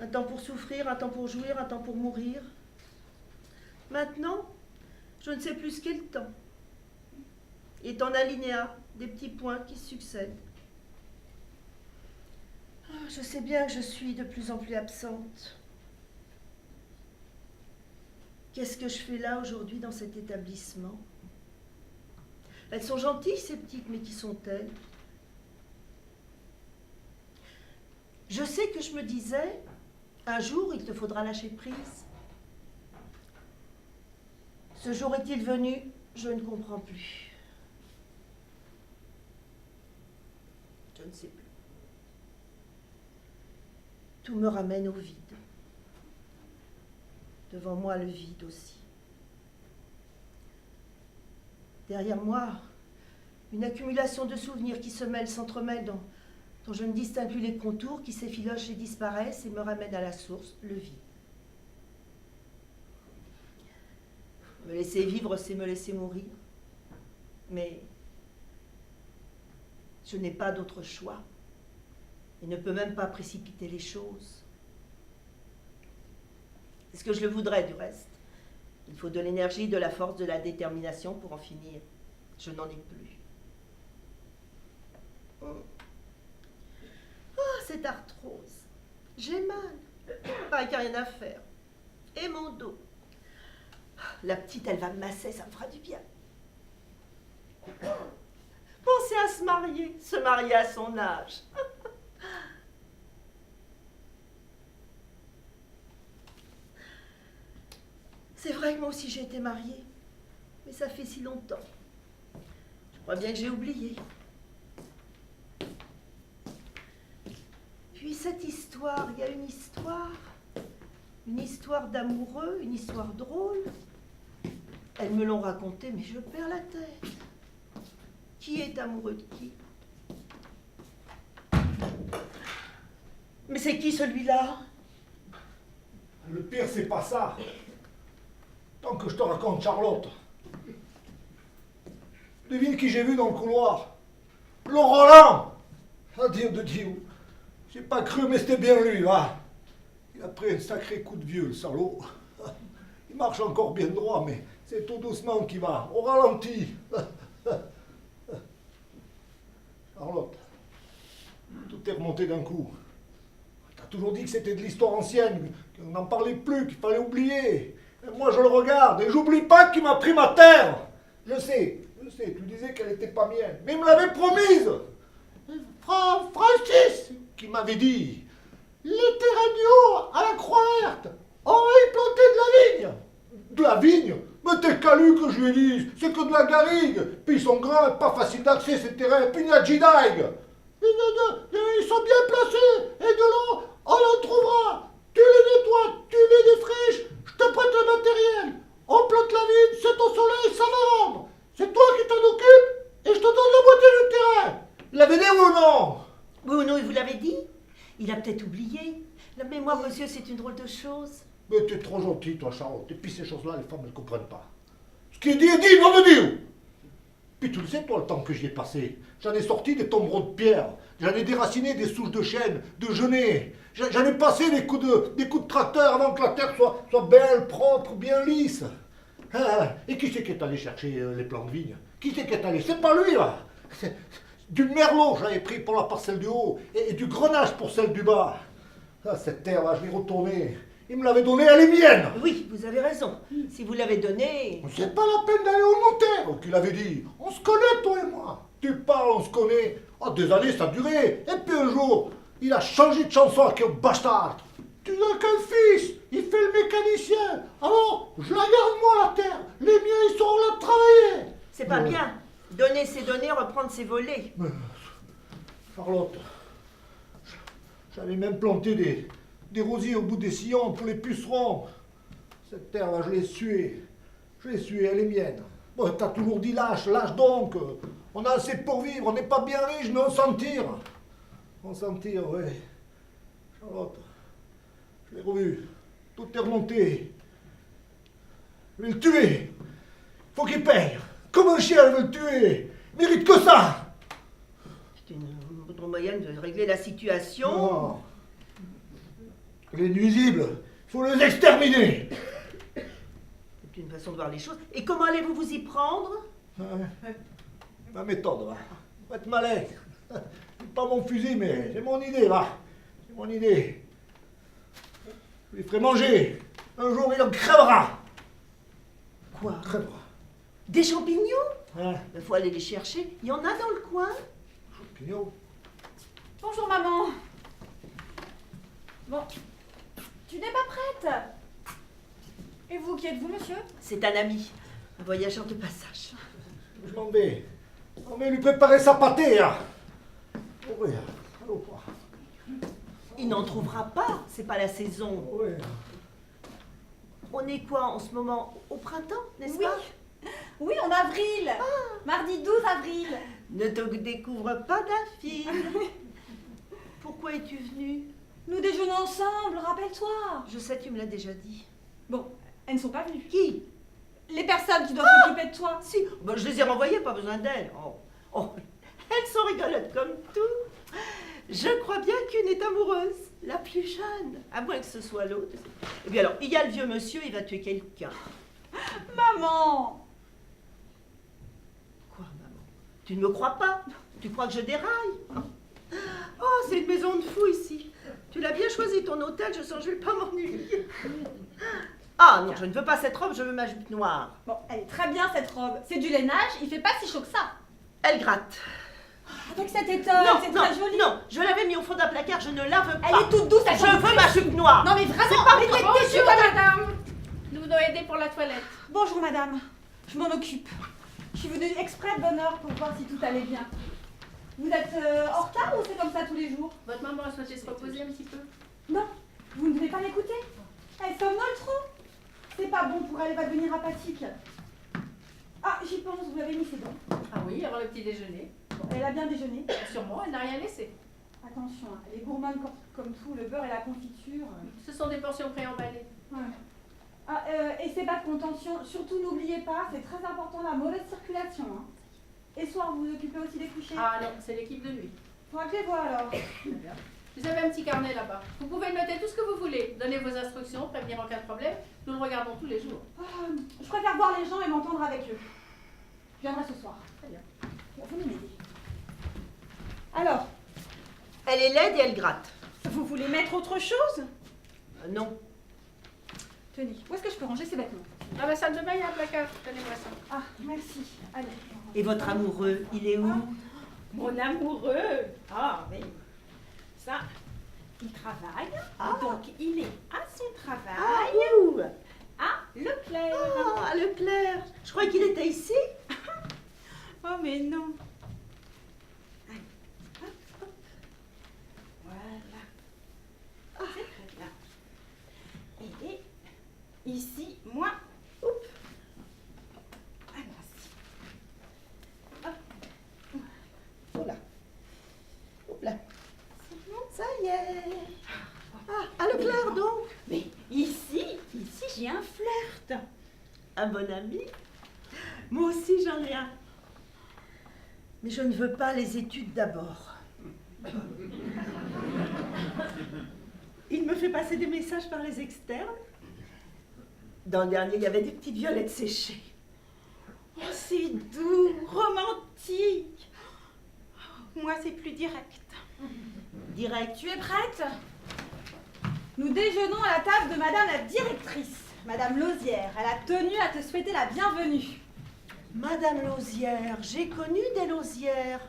[SPEAKER 1] un temps pour souffrir, un temps pour jouir, un temps pour mourir. Maintenant, je ne sais plus ce qu'est le temps. Il est en alinéa, des petits points qui succèdent. Je sais bien que je suis de plus en plus absente. Qu'est-ce que je fais là aujourd'hui dans cet établissement? Elles sont gentilles, ces petites, mais qui sont-elles? Je sais que je me disais, un jour, il te faudra lâcher prise. Ce jour est-il venu? Je ne comprends plus. Je ne sais plus. Tout me ramène au vide. Devant moi, le vide aussi. Derrière moi, une accumulation de souvenirs qui se mêlent, s'entremêlent, dont je ne distingue plus les contours, qui s'effilochent et disparaissent et me ramènent à la source, le vide. Me laisser vivre, c'est me laisser mourir. Mais je n'ai pas d'autre choix et ne peux même pas précipiter les choses. C'est ce que je le voudrais du reste. Il faut de l'énergie, de la force, de la détermination pour en finir. Je n'en ai plus. Oh, cette arthrose. J'ai mal. Pareil qu'il n'y a rien à faire. Et mon dos. La petite, elle va me masser, ça me fera du bien. Pensez à se marier à son âge. C'est vrai que moi aussi j'ai été mariée. Mais ça fait si longtemps. Je crois bien que j'ai oublié. Puis cette histoire, il y a une histoire. Une histoire d'amoureux, une histoire drôle. Elles me l'ont racontée, mais je perds la tête. Qui est amoureux de qui? Mais c'est qui celui-là?
[SPEAKER 3] Le pire, c'est pas ça. Tant que je te raconte, Charlotte. Devine qui j'ai vu dans le couloir. Le Roland! Ah, Dieu de Dieu. J'ai pas cru, mais c'était bien lui, là. Il a pris un sacré coup de vieux, le salaud. Il marche encore bien droit, mais c'est tout doucement qu'il va, au ralenti. Charlotte, tout est remonté d'un coup. T'as toujours dit que c'était de l'histoire ancienne, qu'on n'en parlait plus, qu'il fallait oublier. Et moi, je le regarde, et j'oublie pas qu'il m'a pris ma terre. Je sais, tu disais qu'elle n'était pas mienne, mais il me l'avait promise. Francis, qui m'avait dit, les terrains du haut à la Croix-Verte, on va y planter de la vigne. De la vigne? Mais t'es calu que je lui ai dit, c'est que de la garrigue. Puis ils sont grands et pas facile d'accès ces terrains, puis il y a G-Dag. Ils sont bien placés, et de l'eau, on en trouvera. Tu les nettoies, tu les défriches, je te prête le matériel. On plante la vigne, c'est au soleil, ça va rendre. C'est toi qui t'en occupes, et je te donne la moitié du terrain. L'avez dit ou non?
[SPEAKER 1] Oui ou non, il vous l'avait dit? Il a peut-être oublié. La mémoire, monsieur, c'est une drôle de chose.
[SPEAKER 3] Mais t'es trop gentil, toi, Charlotte. Et puis ces choses-là, les femmes ne comprennent pas. Ce qui est dit, nom de Dieu! Puis tu le sais, toi, le temps que j'y ai passé. J'en ai sorti des tombereaux de pierre. J'en ai déraciné des souches de chêne, de genêt. J'en ai passé des coups de tracteur avant que la terre soit belle, propre, bien lisse. Et qui c'est qui est allé chercher les plants de vigne? Qui c'est qui est allé? C'est pas lui, là. Du merlot, j'avais pris pour la parcelle du haut, et du grenache pour celle du bas. Cette terre-là, je l'ai retournée. Il me l'avait donnée, elle est mienne.
[SPEAKER 1] Oui, vous avez raison. Si vous l'avez donnée...
[SPEAKER 3] C'est pas la peine d'aller au notaire, qu'il avait dit. On se connaît, toi et moi. Tu parles, on se connaît. Oh, des années, ça a duré. Et puis un jour, il a changé de chanson avec un bastard. Tu n'as qu'un fils, il fait le mécanicien. Alors, je la garde, moi, la terre. Les miens, ils seront là de travailler.
[SPEAKER 1] C'est pas bien. Donner ses données, reprendre ses volets.
[SPEAKER 3] Charlotte, j'avais même planté des rosiers au bout des sillons pour les pucerons. Cette terre-là, je l'ai suée. Elle est mienne. Bon, t'as toujours dit lâche donc. On a assez pour vivre, on n'est pas bien riche, mais on s'en tire. On s'en tire, ouais. Charlotte, je l'ai revu. Tout est remonté. Je vais le tuer. Faut qu'il paye. Comme un chien, je veux le tuer. Il mérite que ça.
[SPEAKER 1] C'est une autre moyen de régler la situation.
[SPEAKER 3] Non. Les nuisibles, il faut les exterminer.
[SPEAKER 1] C'est une façon de voir les choses. Et comment allez-vous vous y prendre?
[SPEAKER 3] Ma méthode, va. Faut être malin. C'est pas mon fusil, mais c'est mon idée, va. C'est mon idée. Je lui ferai manger. Un jour, il en crèvera.
[SPEAKER 1] Quoi?
[SPEAKER 3] Crèvera.
[SPEAKER 1] Des champignons?
[SPEAKER 3] Hein?
[SPEAKER 1] Il faut aller les chercher. Il y en a dans le coin.
[SPEAKER 3] Champignons.
[SPEAKER 2] Bonjour maman. Bon, tu n'es pas prête. Et vous, qui êtes-vous, monsieur?
[SPEAKER 1] C'est un ami, un voyageur de passage.
[SPEAKER 3] Je m'en vais. On va lui préparer sa pâtée, hein. Oui, allô, quoi.
[SPEAKER 1] Il n'en trouvera pas, c'est pas la saison.
[SPEAKER 3] Oui.
[SPEAKER 1] On est quoi en ce moment? Au printemps, n'est-ce
[SPEAKER 2] Oui.
[SPEAKER 1] pas?
[SPEAKER 2] Oui, en avril. Mardi 12 avril.
[SPEAKER 1] Ne te découvre pas d'infime. Pourquoi es-tu venue?
[SPEAKER 2] Nous déjeunons ensemble, rappelle-toi.
[SPEAKER 1] Je sais, tu me l'as déjà dit.
[SPEAKER 2] Bon, elles ne sont pas venues.
[SPEAKER 1] Qui?
[SPEAKER 2] Les personnes qui doivent s'occuper de toi.
[SPEAKER 1] Si, ben, je les ai renvoyées, pas besoin d'elles. Oh, elles sont rigolotes comme tout. Je crois bien qu'une est amoureuse, la plus jeune, à moins que ce soit l'autre. Et bien alors, il y a le vieux monsieur, il va tuer quelqu'un.
[SPEAKER 2] Maman.
[SPEAKER 1] Quoi, maman? Tu ne me crois pas? Tu crois que je déraille? Oh, c'est une maison de fous ici. Tu l'as bien choisi ton hôtel, je sens que je ne vais pas m'ennuyer. Ah non, je ne veux pas cette robe, je veux ma jupe noire.
[SPEAKER 2] Bon, elle est très bien cette robe. C'est du lainage, il fait pas si chaud que ça.
[SPEAKER 1] Elle gratte.
[SPEAKER 2] Avec cette étoffe, c'est très joli.
[SPEAKER 1] Non, je l'avais mis au fond d'un placard, je ne la veux pas.
[SPEAKER 2] Elle est toute douce, elle
[SPEAKER 1] Je veux ma jupe noire.
[SPEAKER 2] Non mais vraiment,
[SPEAKER 1] C'est pas
[SPEAKER 2] mais
[SPEAKER 1] vrai.
[SPEAKER 2] t'es
[SPEAKER 5] Bonjour, madame. Nous venons aider pour la toilette.
[SPEAKER 2] Bonjour madame, je m'en occupe. Je suis venue exprès de bonne heure pour voir si tout allait bien. Vous êtes en retard ou c'est comme ça tous les jours?
[SPEAKER 5] Votre maman a souhaité se reposer un petit peu.
[SPEAKER 2] Non, vous ne devez pas l'écouter. Elle somnole trop. C'est pas bon pour elle, elle va devenir apathique. Ah, j'y pense, vous l'avez mis ses dents.
[SPEAKER 5] Ah oui, avant le petit déjeuner.
[SPEAKER 2] Bon, elle a bien déjeuné.
[SPEAKER 5] Sûrement, elle n'a rien laissé.
[SPEAKER 2] Attention, hein, elle est gourmande comme tout, le beurre et la confiture.
[SPEAKER 5] Ce sont des portions préemballées.
[SPEAKER 2] Ouais. Ah, et ces bas de contention, surtout n'oubliez pas, c'est très important la mauvaise circulation. Hein. Et soir, vous vous occupez aussi des couchers?
[SPEAKER 5] Ah non, c'est l'équipe de nuit.
[SPEAKER 2] Faudra que je les vois alors.
[SPEAKER 5] Très bien. Vous avez un petit carnet là-bas. Vous pouvez noter tout ce que vous voulez. Donnez vos instructions, prévenir en cas de problème. Nous le regardons tous les jours.
[SPEAKER 2] Je préfère voir les gens et m'entendre avec eux. Je viendrai ce soir.
[SPEAKER 5] Très bien.
[SPEAKER 2] Bon, vous m'aidez. Alors,
[SPEAKER 1] Elle est laide et elle gratte.
[SPEAKER 4] Vous voulez mettre autre chose?
[SPEAKER 1] Non.
[SPEAKER 2] tenez, où est-ce que je peux ranger ces vêtements?
[SPEAKER 5] Dans la salle de bain, il y a un placard. Tenez-moi ça.
[SPEAKER 2] Ah, merci. Allez.
[SPEAKER 1] Et votre amoureux, il est où?
[SPEAKER 4] Mon amoureux. Ah, mais ça, il travaille.
[SPEAKER 1] Ah.
[SPEAKER 4] Donc, il est à son
[SPEAKER 1] Ah,
[SPEAKER 4] travail
[SPEAKER 1] où?
[SPEAKER 4] à Leclerc.
[SPEAKER 1] Ah, Leclerc. Je croyais qu'il était ici.
[SPEAKER 4] Oh, mais non. Allez, hop, hop. Voilà. C'est très bien. Et ici, moi, oups. Allons-y. Hop.
[SPEAKER 1] Voilà. Hop là.
[SPEAKER 4] C'est bon.
[SPEAKER 1] Ça y est. Ah, à Leclerc donc.
[SPEAKER 4] Mais ici, j'ai un flirt.
[SPEAKER 1] Un bon ami. Moi aussi j'en ai un. Mais je ne veux pas les études d'abord. Il me fait passer des messages par les externes. Dans le dernier, il y avait des petites violettes séchées.
[SPEAKER 4] Oh, c'est doux, romantique. Moi, c'est plus direct.
[SPEAKER 1] Direct.
[SPEAKER 2] Tu es prête? Nous déjeunons à la table de madame la directrice, madame Lausière. Elle a tenu à te souhaiter la bienvenue.
[SPEAKER 1] Madame Lausière, j'ai connu des Lausières.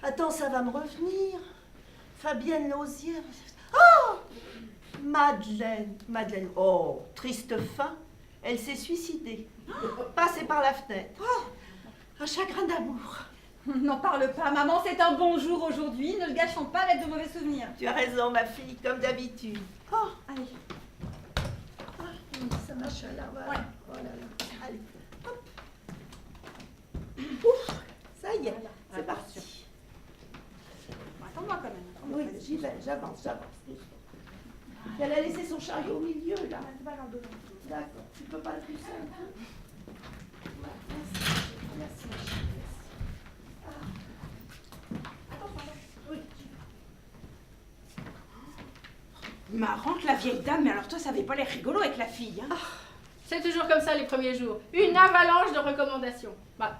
[SPEAKER 1] Attends, ça va me revenir. Fabienne Lausière. Oh! Madeleine. Oh, triste fin. Elle s'est suicidée. Passée par la fenêtre. Oh, un chagrin d'amour.
[SPEAKER 2] N'en parle pas, maman, c'est un bon jour aujourd'hui. Ne le gâchons pas avec de mauvais souvenirs.
[SPEAKER 1] Tu as raison, ma fille, comme d'habitude. Oh,
[SPEAKER 2] Allez.
[SPEAKER 1] ça marche là. Voilà.
[SPEAKER 2] Ouais.
[SPEAKER 1] Oh là là. Allez, hop. Ouf, ça y est, c'est parti.
[SPEAKER 2] Attends-moi quand même.
[SPEAKER 1] Oui, j'y vais, j'avance. Elle a laissé son chariot au milieu, là.
[SPEAKER 2] C'est pas grave, dedans.
[SPEAKER 1] D'accord, tu peux pas le pousser un peu? Voilà, merci, ma chérie. Oui.
[SPEAKER 4] Marrant que la vieille dame, mais alors toi, ça avait pas l'air rigolo avec la fille. Hein.
[SPEAKER 5] C'est toujours comme ça les premiers jours. Une avalanche de recommandations. Bah,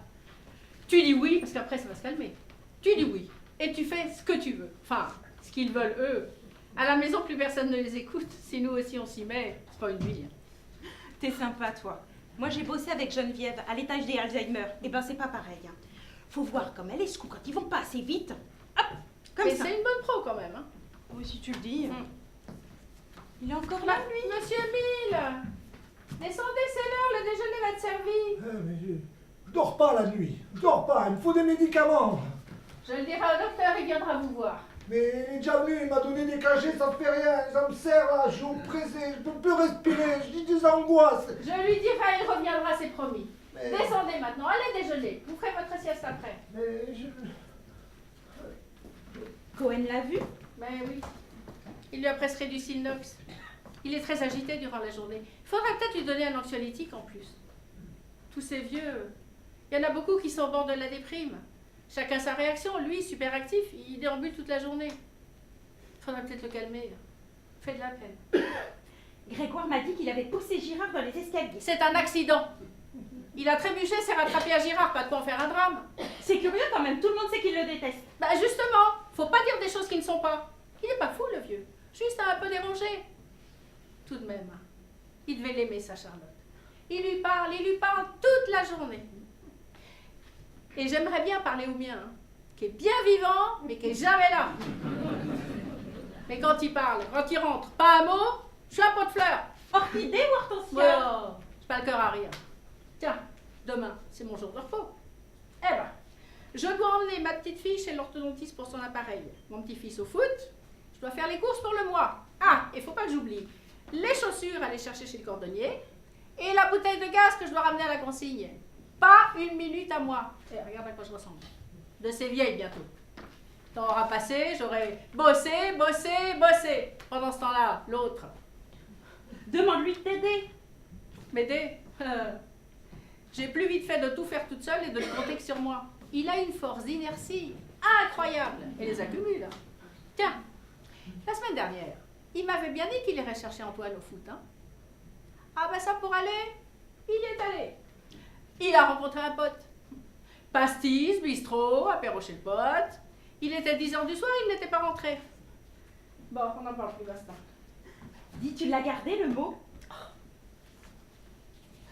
[SPEAKER 5] tu dis oui, parce qu'après ça va se calmer. Tu dis oui, et tu fais ce que tu veux. Enfin, ce qu'ils veulent eux. À la maison, plus personne ne les écoute. Si nous aussi on s'y met, c'est pas une vie.
[SPEAKER 4] T'es sympa, toi. Moi, j'ai bossé avec Geneviève à l'étage des Alzheimer. Et ben, c'est pas pareil. Hein. Faut voir comme elle est secouée. Quand ils vont pas assez vite, hop, comme
[SPEAKER 5] Mais
[SPEAKER 4] ça.
[SPEAKER 5] c'est une bonne pro quand même. Hein.
[SPEAKER 4] Oui, si tu le dis.
[SPEAKER 5] Mm.
[SPEAKER 4] Il est encore là, lui.
[SPEAKER 5] Monsieur Mille, descendez, c'est l'heure, le déjeuner va être servi.
[SPEAKER 3] Mais je dors pas la nuit. Je dors pas. Il me faut des médicaments.
[SPEAKER 5] Je le dirai au docteur, il viendra vous voir.
[SPEAKER 3] Mais il est déjà venu, il m'a donné des cachets, ça me fait rien. Ça me sert là, je suis oppressé, je peux plus respirer, je dis des angoisses.
[SPEAKER 5] Je lui dirai, il reviendra, c'est promis.
[SPEAKER 3] Mais,
[SPEAKER 5] Descendez maintenant, allez déjeuner. Vous ferez votre sieste après.
[SPEAKER 3] mais je...
[SPEAKER 4] Cohen l'a vu.
[SPEAKER 5] Ben oui. Il lui a prescrit du Silnox. Il est très agité durant la journée. Il faudrait peut-être lui donner un anxiolytique en plus. Tous ces vieux, il y en a beaucoup qui sont au bord de la déprime. Chacun sa réaction. Lui, super actif, il déambule toute la journée. Il faudrait peut-être le calmer. Fait de la peine.
[SPEAKER 4] Grégoire m'a dit qu'il avait poussé Girard dans les escaliers.
[SPEAKER 5] C'est un accident. Il a trébuché, s'est rattrapé à Girard, pas de quoi en faire un drame.
[SPEAKER 4] C'est curieux quand même, tout le monde sait qu'il le déteste.
[SPEAKER 5] Bah justement, faut pas dire des choses qui ne sont pas. Il est pas fou le vieux, juste un peu dérangé. Tout de même, il devait l'aimer sa Charlotte. Il lui parle toute la journée. Et j'aimerais bien parler au mien, hein, qui est bien vivant, mais qui est jamais là. Mais quand il parle, quand il rentre, pas un mot, je suis un pot de fleurs.
[SPEAKER 4] Orchidée ou hortensia?
[SPEAKER 5] Ouais, j'ai pas le cœur à rien. Tiens, demain, c'est mon jour de repos. Eh ben, je dois emmener ma petite fille chez l'orthodontiste pour son appareil. Mon petit-fils au foot, je dois faire les courses pour le mois. Ah, et faut pas que j'oublie les chaussures à aller chercher chez le cordonnier et la bouteille de gaz que je dois ramener à la consigne. Pas une minute à moi. Eh, regarde à quoi je ressemble. De ces vieilles bientôt. Le temps aura passé, j'aurai bossé. Pendant ce temps-là, l'autre.
[SPEAKER 4] Demande-lui de t'aider.
[SPEAKER 5] M'aider. J'ai plus vite fait de tout faire toute seule et de le compter que sur moi. Il a une force d'inertie incroyable et les accumule. Tiens, la semaine dernière, il m'avait bien dit qu'il irait chercher Antoine au foot. Hein. Ah ben ça pour aller, il y est allé. Il a rencontré un pote. Pastis, bistrot, apéro chez le pote. Il était 10h du soir, il n'était pas rentré. Bon, on n'en parle plus, basta.
[SPEAKER 4] Dis, tu l'as gardé le mot?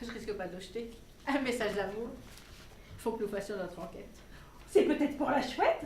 [SPEAKER 5] Je risque pas de le jeter. Un message d'amour. Il faut que nous fassions notre enquête.
[SPEAKER 4] C'est peut-être pour la chouette?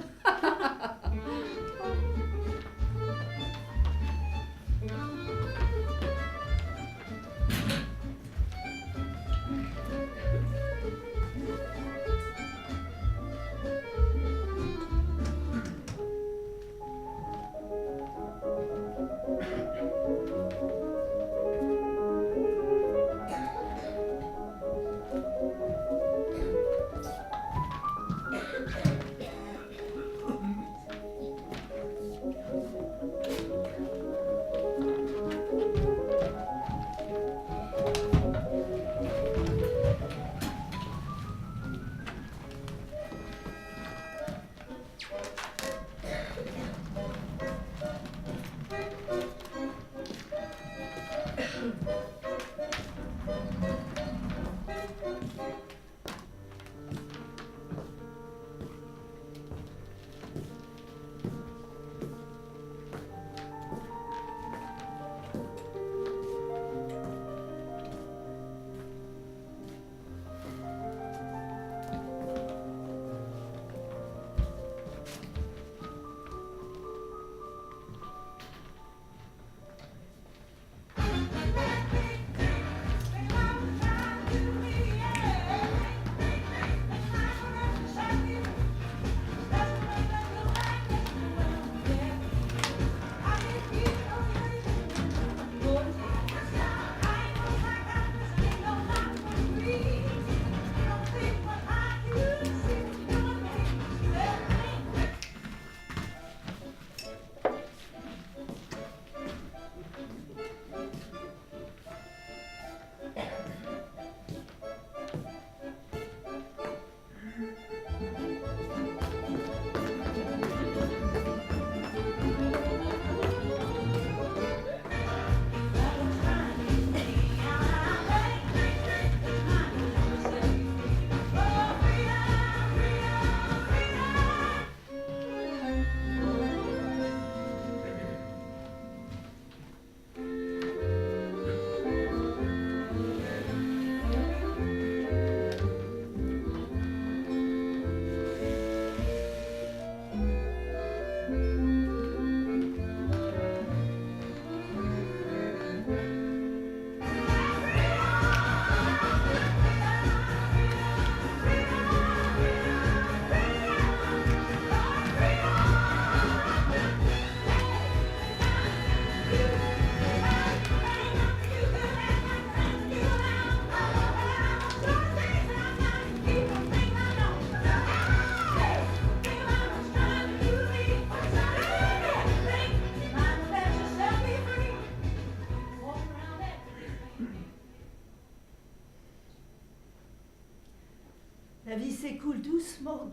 [SPEAKER 1] La vie s'écoule doucement.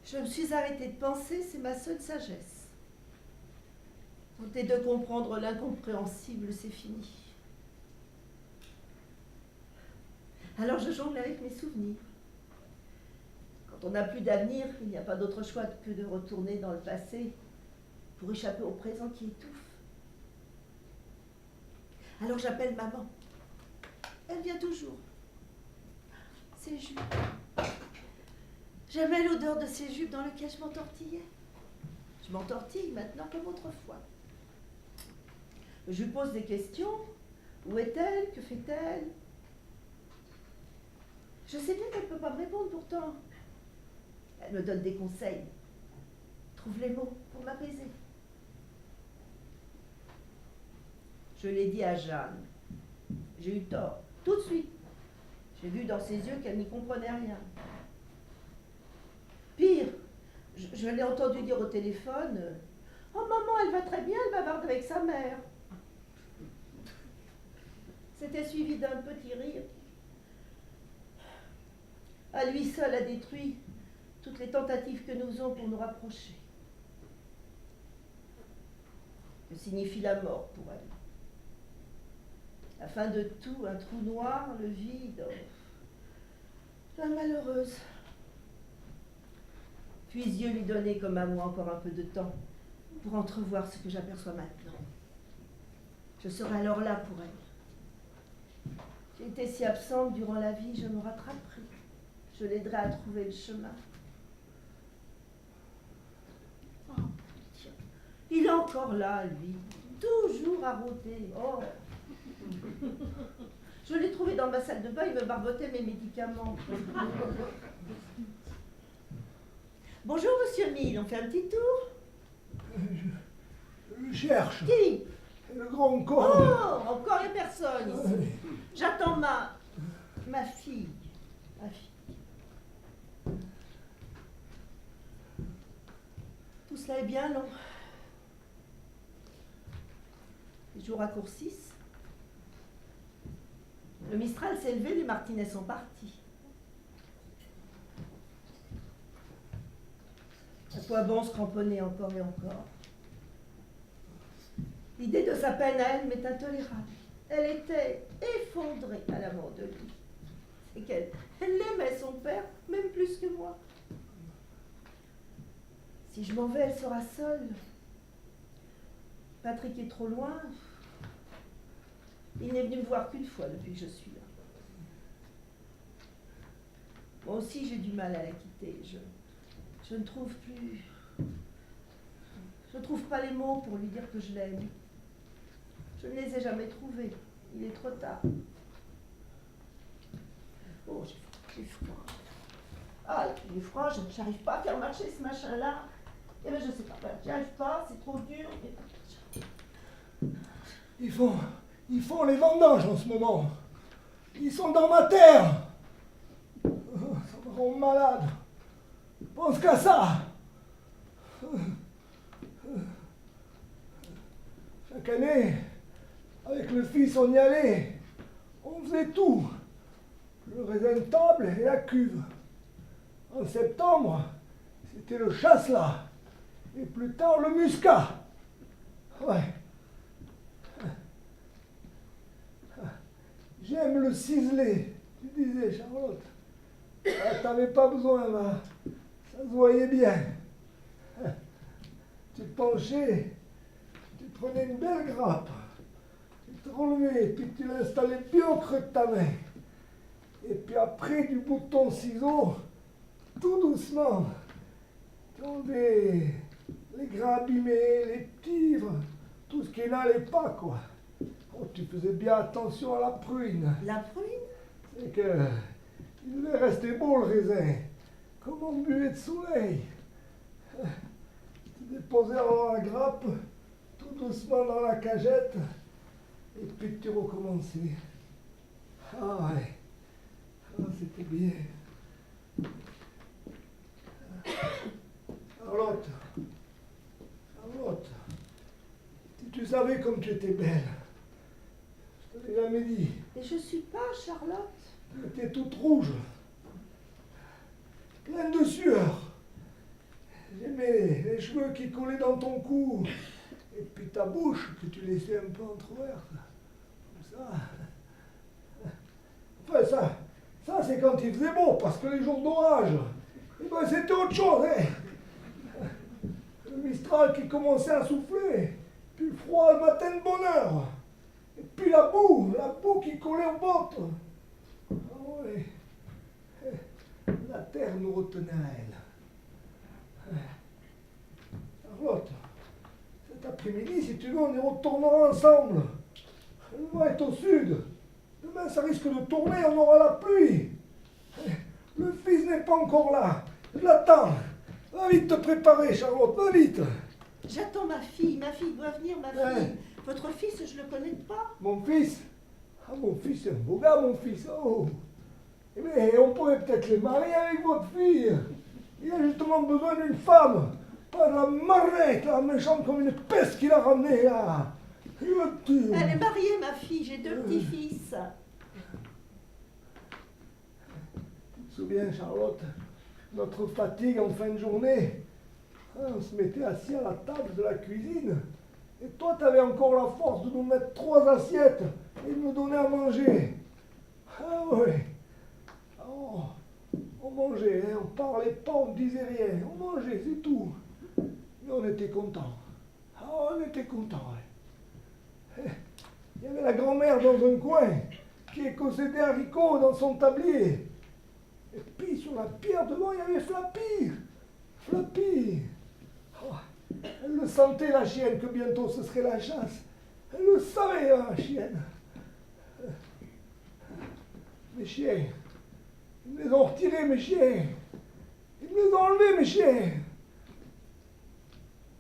[SPEAKER 1] Je me suis arrêtée de penser, c'est ma seule sagesse. Tenter de comprendre l'incompréhensible, c'est fini. Alors je jongle avec mes souvenirs. Quand on n'a plus d'avenir, il n'y a pas d'autre choix que de retourner dans le passé pour échapper au présent qui étouffe. Alors j'appelle maman. Elle vient toujours. Ses jupes. J'aimais l'odeur de ces jupes dans lesquelles je m'entortillais. Je m'entortille maintenant comme autrefois. Je lui pose des questions. Où est-elle? Que fait-elle? Je sais bien qu'elle ne peut pas me répondre pourtant. Elle me donne des conseils. Trouve les mots pour m'apaiser. Je l'ai dit à Jeanne. J'ai eu tort, tout de suite. J'ai vu dans ses yeux qu'elle n'y comprenait rien. Pire, je l'ai entendu dire au téléphone, « Oh maman, elle va très bien, elle bavarde avec sa mère. » C'était suivi d'un petit rire. À lui seul a détruit toutes les tentatives que nous faisons pour nous rapprocher. Que signifie la mort pour elle? La fin de tout, un trou noir, le vide. Oh, la malheureuse. Puis Dieu lui donnait comme à moi encore un peu de temps pour entrevoir ce que j'aperçois maintenant. Je serai alors là pour elle. J'ai été si absente durant la vie, je me rattraperai. Je l'aiderai à trouver le chemin. Oh, tiens. Il est encore là, lui. Toujours à rôder. Oh. Je l'ai trouvé dans ma salle de bain, il me barbotait mes médicaments. Bonjour, monsieur Mille, on fait un petit tour?
[SPEAKER 3] Je cherche.
[SPEAKER 1] Qui?
[SPEAKER 3] Le grand corps.
[SPEAKER 1] Oh, encore il n'y a personne ici. J'attends ma fille. Ma fille. Tout cela est bien long. Les jours raccourcissent. Le Mistral s'est levé, les Martinets sont partis. À quoi bon se cramponner encore et encore? L'idée de sa peine à elle m'est intolérable. Elle était effondrée à la mort de lui. C'est qu'elle aimait son père, même plus que moi. Si je m'en vais, elle sera seule. Patrick est trop loin. Il n'est venu me voir qu'une fois depuis que je suis là. Moi aussi, j'ai du mal à la quitter. Je ne trouve plus... Je ne trouve pas les mots pour lui dire que je l'aime. Je ne les ai jamais trouvés. Il est trop tard. Oh, j'ai froid. Ah, j'ai froid, je n'arrive pas à faire marcher ce machin-là. Eh bien, je sais pas, j'y arrive pas, c'est trop dur.
[SPEAKER 3] Ils font les vendanges en ce moment. Ils sont dans ma terre. Ça me rend malade. Je pense qu'à ça. Chaque année, avec le fils, on y allait. On faisait tout. Le raisin de table et la cuve. En septembre, c'était le chasselas. Et plus tard, le muscat. Ouais. J'aime le ciselé, tu disais, Charlotte. Ah, t'avais pas besoin, là. Ça se voyait bien. Tu te penchais, tu prenais une belle grappe, tu te relevais, puis tu l'installais bien au creux de ta main. Et puis après, du bout de ton ciseau, tout doucement, tu enlevais les grains abîmés, les tigres, tout ce qui n'allait pas, quoi. Oh, tu faisais bien attention à la pruine.
[SPEAKER 1] La pruine?
[SPEAKER 3] C'est que il devait rester beau, le raisin, comme on buvait de soleil. Tu déposais alors la grappe, tout doucement dans la cagette, et puis tu recommençais. Ah ouais, ah, c'était bien. Charlotte, si tu savais comme tu étais belle, je te l'ai jamais dit.
[SPEAKER 1] Mais je suis pas Charlotte.
[SPEAKER 3] Tu étais toute rouge, pleine de sueur. J'aimais les cheveux qui collaient dans ton cou, et puis ta bouche que tu laissais un peu entrouverte, comme ça. Enfin, ça c'est quand il faisait beau, parce que les jours d'orage, eh ben, c'était autre chose, hein. Le Mistral qui commençait à souffler, puis le froid le matin de bonne heure, et puis la boue qui collait aux bottes. Ah oui, la terre nous retenait à elle. Charlotte, cette Cet après-midi, si tu veux, on y retournera ensemble. Le vent est au sud. Demain, ça risque de tourner, on aura la pluie. Le fils n'est pas encore là. Je l'attends. Va vite te préparer, Charlotte, va vite.
[SPEAKER 1] J'attends ma fille doit venir, ma fille.
[SPEAKER 3] Ouais.
[SPEAKER 1] Votre fils, je le connais pas.
[SPEAKER 3] Mon fils? Ah, mon fils, c'est un beau gars, mon fils. Oh. Mais on pourrait peut-être les marier avec votre fille. Il a justement besoin d'une femme. Pas de la marrette, la méchante comme une peste qu'il a ramenée là. Il me tue.
[SPEAKER 1] Elle est mariée, ma fille, j'ai 2 petits-fils.
[SPEAKER 3] Tu te souviens, Charlotte, notre fatigue en fin de journée? On se mettait assis à la table de la cuisine. Et toi, tu avais encore la force de nous mettre 3 assiettes et de nous donner à manger. Ah oui. Oh, on mangeait, hein, on parlait pas, on disait rien. On mangeait, c'est tout. Mais on était contents. Ah, on était contents, ouais. Il y avait la grand-mère dans un coin qui écossait des haricots dans son tablier. Et puis sur la pierre devant, il y avait Flappy. Flappy. Oh, elle le sentait, la chienne, que bientôt ce serait la chasse. Elle le savait, la chienne. Mes chiens. Ils me les ont retirés, mes chiens. Ils me les ont enlevés, mes chiens.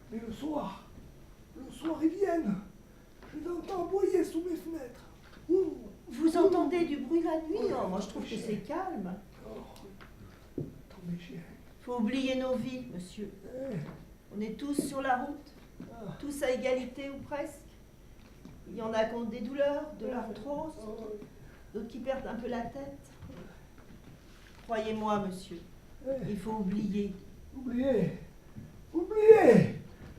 [SPEAKER 3] Mais le soir, ils viennent. Je les entends aboyer sous mes fenêtres. Ouh.
[SPEAKER 1] Vous entendez du bruit la nuit? Oh, moi, je trouve que c'est calme.
[SPEAKER 3] Oh. Attends, mes chiens.
[SPEAKER 1] Faut oublier nos vies, monsieur. On est tous sur la route, tous à égalité ou presque. Il y en a qui ont des douleurs, de l'arthrose, d'autres qui perdent un peu la tête. Croyez-moi, monsieur, il faut oublier.
[SPEAKER 3] Oubliez.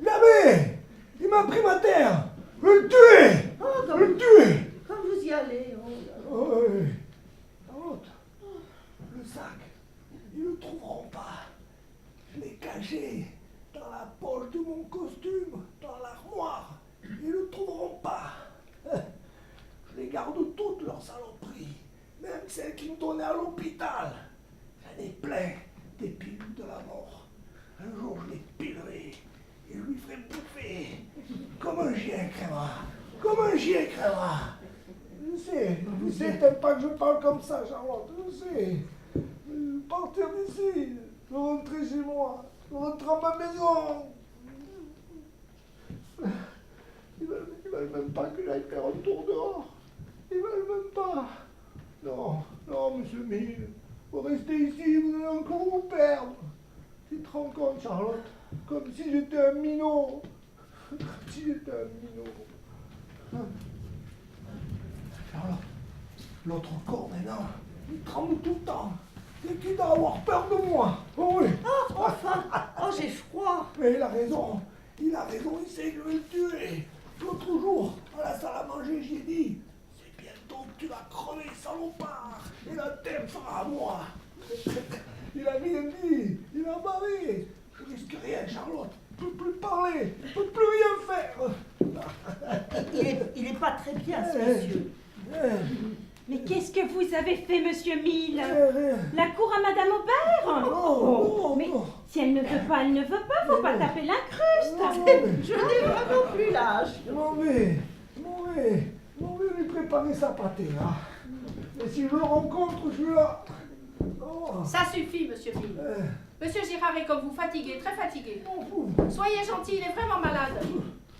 [SPEAKER 3] Jamais. Il m'a pris ma terre. Je vais le tuer.
[SPEAKER 1] Oh,
[SPEAKER 3] Je vais le tuer.
[SPEAKER 1] comme vous y allez. Oh là là.
[SPEAKER 3] Oh, oui. Charlotte, le sac, ils ne le trouveront pas. Je l'ai caché dans la poche de mon costume, dans l'armoire. Ils ne le trouveront pas. Je les garde toutes, leurs saloperies, même celles qui me donnaient à l'hôpital. J'en ai plein des pilules de la mort. Un jour, je les pilerai et je lui ferai bouffer comme un chien crèvera. Je sais, t'aimes pas que je parle comme ça, Charlotte, je sais. Partir d'ici, je vais rentrer chez moi, je vais rentrer à ma maison. Ils veulent même pas que j'aille faire un tour dehors. Ils veulent même pas. Non, monsieur Mille, vous restez ici, vous allez encore vous perdre. Tu te rends compte, Charlotte, comme si j'étais un minot. Charlotte, l'autre corps maintenant, il tremble tout le temps. C'est qui doit avoir peur de moi. Oh oui.
[SPEAKER 1] Oh, enfin, oh, j'ai froid.
[SPEAKER 3] Mais il a raison, il sait que je vais le tuer. L'autre jour, à la salle à manger, j'ai dit, c'est bientôt que tu vas crever, salopard, et la terre sera à moi. Il a rien dit, il a barré. Je risque rien, Charlotte. Je ne peux plus parler, je ne peux plus rien faire.
[SPEAKER 1] Il est pas très bien, ce monsieur.
[SPEAKER 4] Mais qu'est-ce que vous avez fait, monsieur Mille?
[SPEAKER 3] Rien.
[SPEAKER 4] La cour à Madame Aubert?
[SPEAKER 3] Non,
[SPEAKER 4] mais
[SPEAKER 3] non.
[SPEAKER 4] si elle ne veut pas, elle ne veut pas, faut pas taper l'incruste.
[SPEAKER 1] Je n'ai vraiment plus l'âge.
[SPEAKER 3] Je m'en vais lui préparer sa pâtée, là. Et si je le rencontre, je suis là. Oh.
[SPEAKER 5] Ça suffit, monsieur Mille. Monsieur Girard est comme vous, fatigué, très fatigué.
[SPEAKER 3] M'en fous.
[SPEAKER 5] Soyez gentil, il est vraiment malade.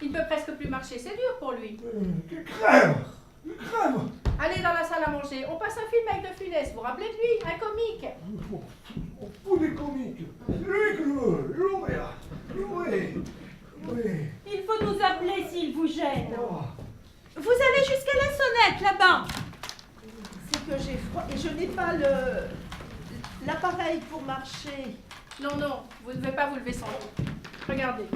[SPEAKER 5] Il ne peut presque plus marcher, c'est dur pour lui.
[SPEAKER 3] Qu'il crève.
[SPEAKER 5] Allez dans la salle à manger, on passe un film avec De Funès, vous vous rappelez de lui, un comique.
[SPEAKER 3] On fout des comiques. C'est lui que je veux. Je l'aurai là. Oui.
[SPEAKER 4] Il faut nous appeler s'il vous gêne.
[SPEAKER 3] Oh.
[SPEAKER 4] Vous allez jusqu'à la sonnette, là-bas.
[SPEAKER 1] C'est que j'ai froid et je n'ai pas l'appareil pour marcher.
[SPEAKER 5] Non, vous ne devez pas vous lever sans lui. Regardez.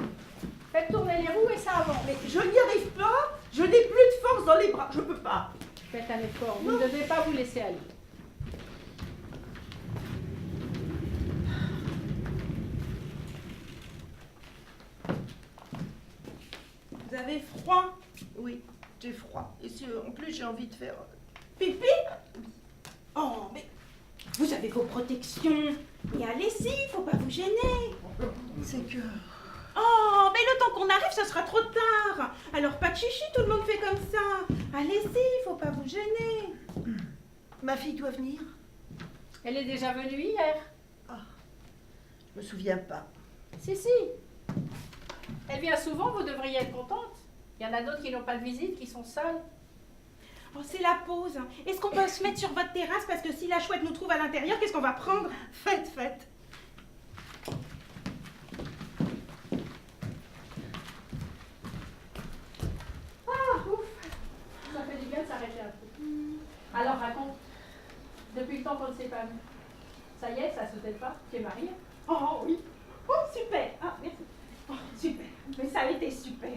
[SPEAKER 5] Faites tourner les roues et ça avance.
[SPEAKER 1] Mais je n'y arrive pas. Je n'ai plus de force dans les bras. Je peux pas.
[SPEAKER 5] Faites un effort, vous ne devez pas vous laisser aller.
[SPEAKER 1] Vous avez froid? Oui, j'ai froid. Et si, en plus, j'ai envie de faire
[SPEAKER 4] Pipi? Oh, mais vous avez vos protections. Et allez-y, faut pas vous gêner.
[SPEAKER 1] C'est que...
[SPEAKER 4] Oh, mais le temps qu'on arrive, ce sera trop tard. Alors pas de chichi, tout le monde fait comme ça. Allez-y, faut pas vous gêner.
[SPEAKER 1] Ma fille doit venir?
[SPEAKER 5] Elle est déjà venue hier.
[SPEAKER 1] Je me souviens pas.
[SPEAKER 5] Si, si. Elle vient souvent, vous devriez être contente. Il y en a d'autres qui n'ont pas de visite, qui sont seules.
[SPEAKER 4] Oh, c'est la pause. Est-ce qu'on peut se mettre sur votre terrasse? Parce que si la chouette nous trouve à l'intérieur, qu'est-ce qu'on va prendre?
[SPEAKER 1] Faites, faites.
[SPEAKER 5] Ah, ouf. Ça fait du bien de s'arrêter un peu. Alors raconte. Depuis le temps qu'on ne s'est pas vu. Ça y est, ça se fait pas. Tu es mariée?
[SPEAKER 4] Oh oui. Oh, super. Ah, merci. Oh, super. Mais ça a été super.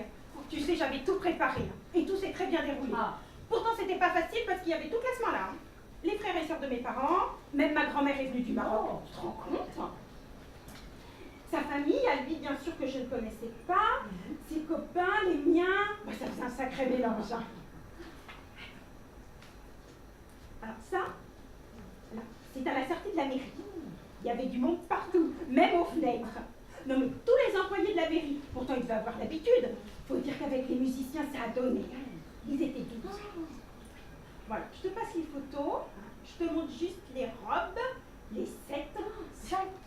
[SPEAKER 4] Tu sais, j'avais tout préparé. Et tout s'est très bien déroulé.
[SPEAKER 5] Ah.
[SPEAKER 4] Pourtant, c'était pas facile parce qu'il y avait tout classement là. Les frères et sœurs de mes parents, même ma grand-mère est venue du Maroc.
[SPEAKER 5] Oh.
[SPEAKER 4] Tu te rends compte? Sa famille, à lui, bien sûr que je ne connaissais pas. Ses copains, les miens. Bah, ça faisait un sacré mélange. Hein. Alors ça, là, c'est à la sortie de la mairie. Il y avait du monde partout, même aux fenêtres. Non mais tous les employés de la mairie, pourtant ils devaient avoir l'habitude. Faut dire qu'avec les musiciens, ça a donné. Ils étaient tous. Voilà, je te passe les photos. Je te montre juste les robes, les 7.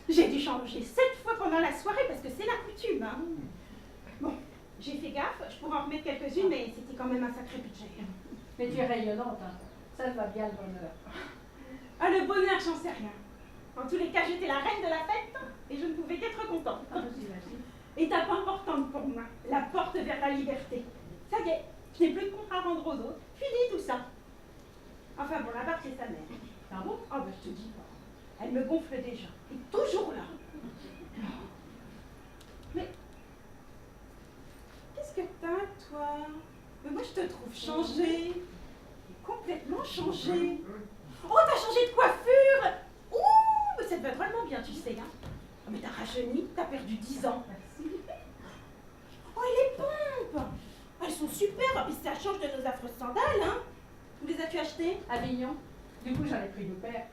[SPEAKER 4] J'ai dû changer 7 fois pendant la soirée parce que c'est la coutume. Hein. Bon, j'ai fait gaffe, je pourrais en remettre quelques-unes, mais c'était quand même un sacré budget.
[SPEAKER 5] Mais tu es rayonnante, hein. Ça te va bien le bonheur.
[SPEAKER 4] Ah, le bonheur, j'en sais rien. En tous les cas, j'étais la reine de la fête et je ne pouvais qu'être contente.
[SPEAKER 5] J'imagine.
[SPEAKER 4] Étape importante pour moi, la porte vers la liberté. Ça y est, je n'ai plus de compte à rendre aux autres. Fini tout ça. Enfin bon, la barre, c'est sa mère.
[SPEAKER 5] Ah bon?
[SPEAKER 4] Oh, ben je te dis pas. Elle me gonfle déjà. Et toujours là. Mais qu'est-ce que t'as, toi? Mais moi, je te trouve changée. Complètement changée. Oh, t'as changé de coiffure! Ouh, mais ça te va drôlement bien, tu sais, hein? Oh, mais t'as rajeuni, t'as perdu 10 ans. Merci. Oh, et les pompes! Elles sont super, et ça change de nos affreuses sandales, hein? Où les as-tu achetées?
[SPEAKER 5] Avignon. Du coup, j'en ai pris 2 paires.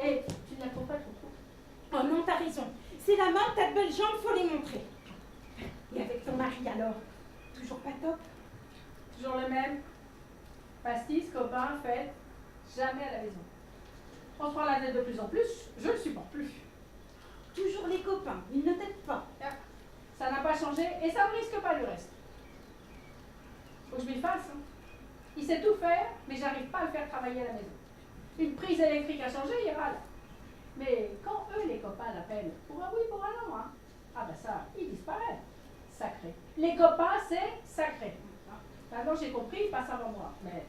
[SPEAKER 5] Et tu ne la trouves pas trop courte?
[SPEAKER 4] Oh non, t'as raison. C'est la mode, t'as de belles jambes, faut les montrer. Et avec ton mari alors? Toujours pas top?
[SPEAKER 5] Toujours le même. Pastis, copain, fête. Jamais à la maison. On se prend la tête de plus en plus, je ne le supporte plus.
[SPEAKER 4] Toujours les copains, ils ne t'aident pas.
[SPEAKER 5] Ça n'a pas changé et ça ne risque pas le reste. Faut que je m'y fasse. Hein. Il sait tout faire, mais j'arrive pas à le faire travailler à la maison. Une prise électrique a changé, il râle. Mais quand eux, les copains, l'appellent pour un oui, pour un non, hein, ah ben ça, il disparaît. Sacré. Les copains, c'est sacré. Maintenant, j'ai compris, il passe avant moi. Mais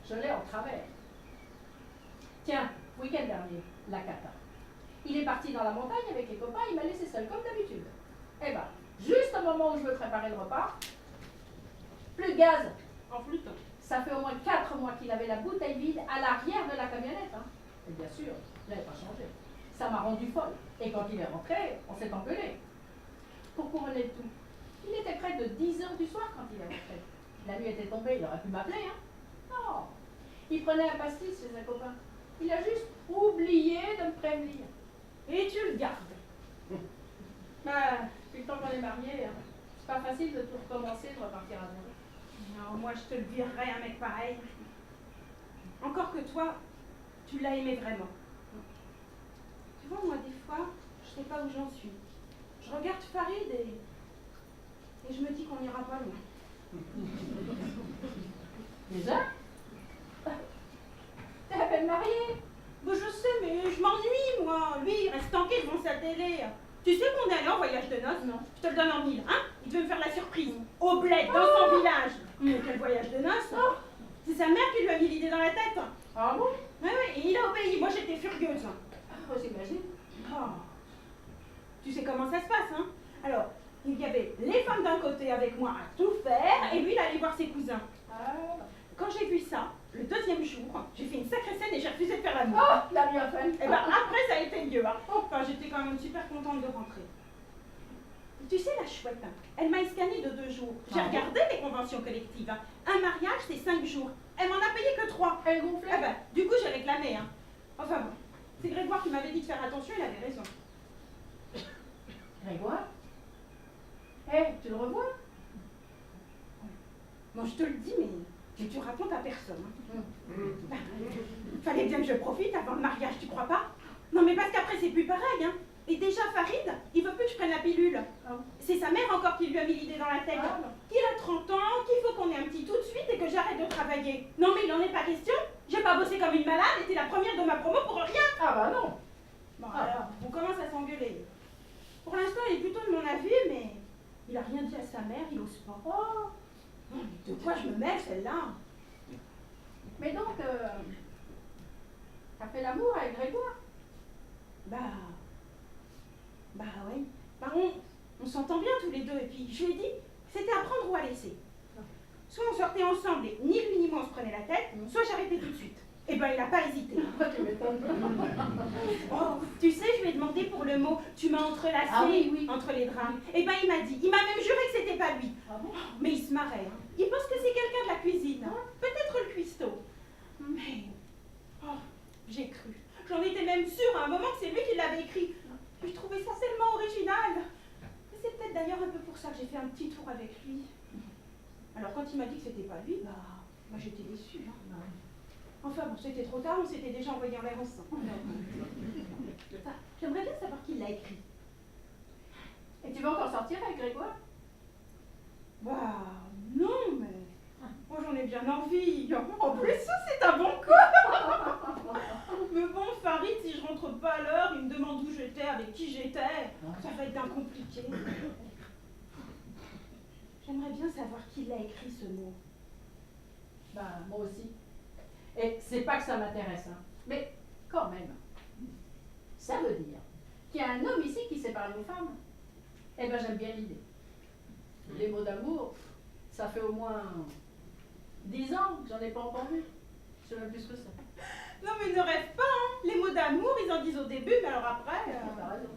[SPEAKER 5] je l'ai en travers. Tiens, week-end dernier, la cata. Il est parti dans la montagne avec les copains, il m'a laissé seule comme d'habitude. Eh ben, juste au moment où je veux préparer le repas, plus de gaz.
[SPEAKER 4] En flûte.
[SPEAKER 5] Ça fait au moins 4 mois qu'il avait la bouteille vide à l'arrière de la camionnette. Hein. Et bien sûr, je n'avais pas changé. Ça m'a rendu folle. Et quand il est rentré, on s'est engueulé. Pour couronner le tout, il était près de 10 heures du soir quand il est rentré. La nuit était tombée, il aurait pu m'appeler. Hein. Non, il prenait un pastis chez un copain. Il a juste oublié de me prévenir.
[SPEAKER 4] Et tu le gardes.
[SPEAKER 5] Bah, depuis le temps qu'on est mariés, hein, c'est pas facile de tout recommencer, de repartir à zéro.
[SPEAKER 4] Non, moi je te le dirais, un mec pareil. Encore que toi, tu l'as aimé vraiment. Tu vois, moi des fois, je sais pas où j'en suis. Je regarde Farid et je me dis qu'on n'ira pas loin.
[SPEAKER 5] Déjà? T'es à peine mariée?
[SPEAKER 4] Bah, je sais, mais je m'ennuie, moi. Lui, il reste tanké devant sa télé. Tu sais qu'on est allé en voyage de noces?
[SPEAKER 5] Non.
[SPEAKER 4] Je te le donne en 1000, hein? Il devait me faire la surprise. Au bled, dans son village. Mais quel voyage de noces? C'est sa mère qui lui a mis l'idée dans la tête.
[SPEAKER 5] Ah bon?
[SPEAKER 4] Oui, oui, et il a obéi. Moi, j'étais furieuse.
[SPEAKER 5] Oh, j'imagine.
[SPEAKER 4] Oh. Tu sais comment ça se passe, hein? Alors, il y avait les femmes d'un côté avec moi à tout faire, et lui, il allait voir ses cousins.
[SPEAKER 5] Ah.
[SPEAKER 4] Quand j'ai vu ça, le deuxième jour, j'ai fait une sacrée scène et j'ai refusé de faire l'amour.
[SPEAKER 5] Oh, la mieux fait.
[SPEAKER 4] Et ben après, ça a été mieux. Hein. Enfin, j'étais quand même super contente de rentrer. Tu sais, la chouette, hein, elle m'a escanné de 2 jours. J'ai regardé les conventions collectives. Hein. Un mariage, c'est 5 jours. Elle m'en a payé que 3.
[SPEAKER 5] Elle gonflait.
[SPEAKER 4] Ah ben, du coup, j'ai réclamé. Hein. Enfin bon, c'est Grégoire qui m'avait dit de faire attention, il avait raison.
[SPEAKER 5] Grégoire? Tu le revois?
[SPEAKER 4] Bon, je te le dis, mais tu racontes à personne. Fallait bien que je profite avant le mariage, tu crois pas? Non, mais parce qu'après, c'est plus pareil, hein. Et déjà, Farid, il veut plus que je prenne la pilule. C'est sa mère encore qui lui a mis l'idée dans la tête. Qu'il a 30 ans, qu'il faut qu'on ait un petit tout de suite et que j'arrête de travailler. Non, mais il n'en est pas question. J'ai pas bossé comme une malade et t'es la première de ma promo pour rien.
[SPEAKER 5] Ah bah non.
[SPEAKER 4] Bon, alors, on commence à s'engueuler. Pour l'instant, il est plutôt de mon avis, mais il a rien dit à sa mère, il ose pas. Oh. Non, mais de quoi je me mêle, celle-là?
[SPEAKER 5] Mais donc, t'as fait l'amour avec Grégoire?
[SPEAKER 4] Bah oui. Bah on s'entend bien tous les deux, et puis je lui ai dit que c'était à prendre ou à laisser. Soit on sortait ensemble et ni lui ni moi on se prenait la tête, soit j'arrêtais tout de suite. Et ben il a pas hésité.
[SPEAKER 5] Tu m'étonnes.
[SPEAKER 4] Oh, tu sais, je lui ai demandé pour le mot « tu m'as entrelacé
[SPEAKER 5] Ah oui.
[SPEAKER 4] entre les draps ». Et ben il m'a dit, il m'a même juré que c'était pas lui.
[SPEAKER 5] Ah bon?
[SPEAKER 4] Mais il se marrait. Hein. Il pense que c'est quelqu'un de la cuisine. Hein. Peut-être le cuistot. Mais j'ai cru. J'en étais même sûre à un moment que c'est lui qui l'avait écrit. Je trouvais ça tellement original. Et c'est peut-être d'ailleurs un peu pour ça que j'ai fait un petit tour avec lui. Alors quand il m'a dit que c'était pas lui, bah j'étais déçue. Hein. Enfin bon, c'était trop tard, on s'était déjà envoyé en l'air ensemble. Enfin, j'aimerais bien savoir qui l'a écrit.
[SPEAKER 5] Et tu vas encore sortir avec Grégoire?
[SPEAKER 4] Bah non, mais moi j'en ai bien envie. En plus, ça c'est un bon coup. Mais bon, Farid, si je rentre pas à l'heure, il me demande où j'étais, avec qui j'étais. Ça va être bien compliqué. J'aimerais bien savoir qui l'a écrit ce mot.
[SPEAKER 5] Bah moi aussi. Et c'est pas que ça m'intéresse, hein. Mais quand même, ça veut dire qu'il y a un homme ici qui sépare les femmes. Eh ben j'aime bien l'idée. Les mots d'amour, ça fait au moins 10 ans que j'en ai pas entendu. Je sais même plus ce que c'est.
[SPEAKER 4] Non mais ne rêve pas, hein. Les mots d'amour, ils en disent au début, mais alors après...
[SPEAKER 5] T'as raison.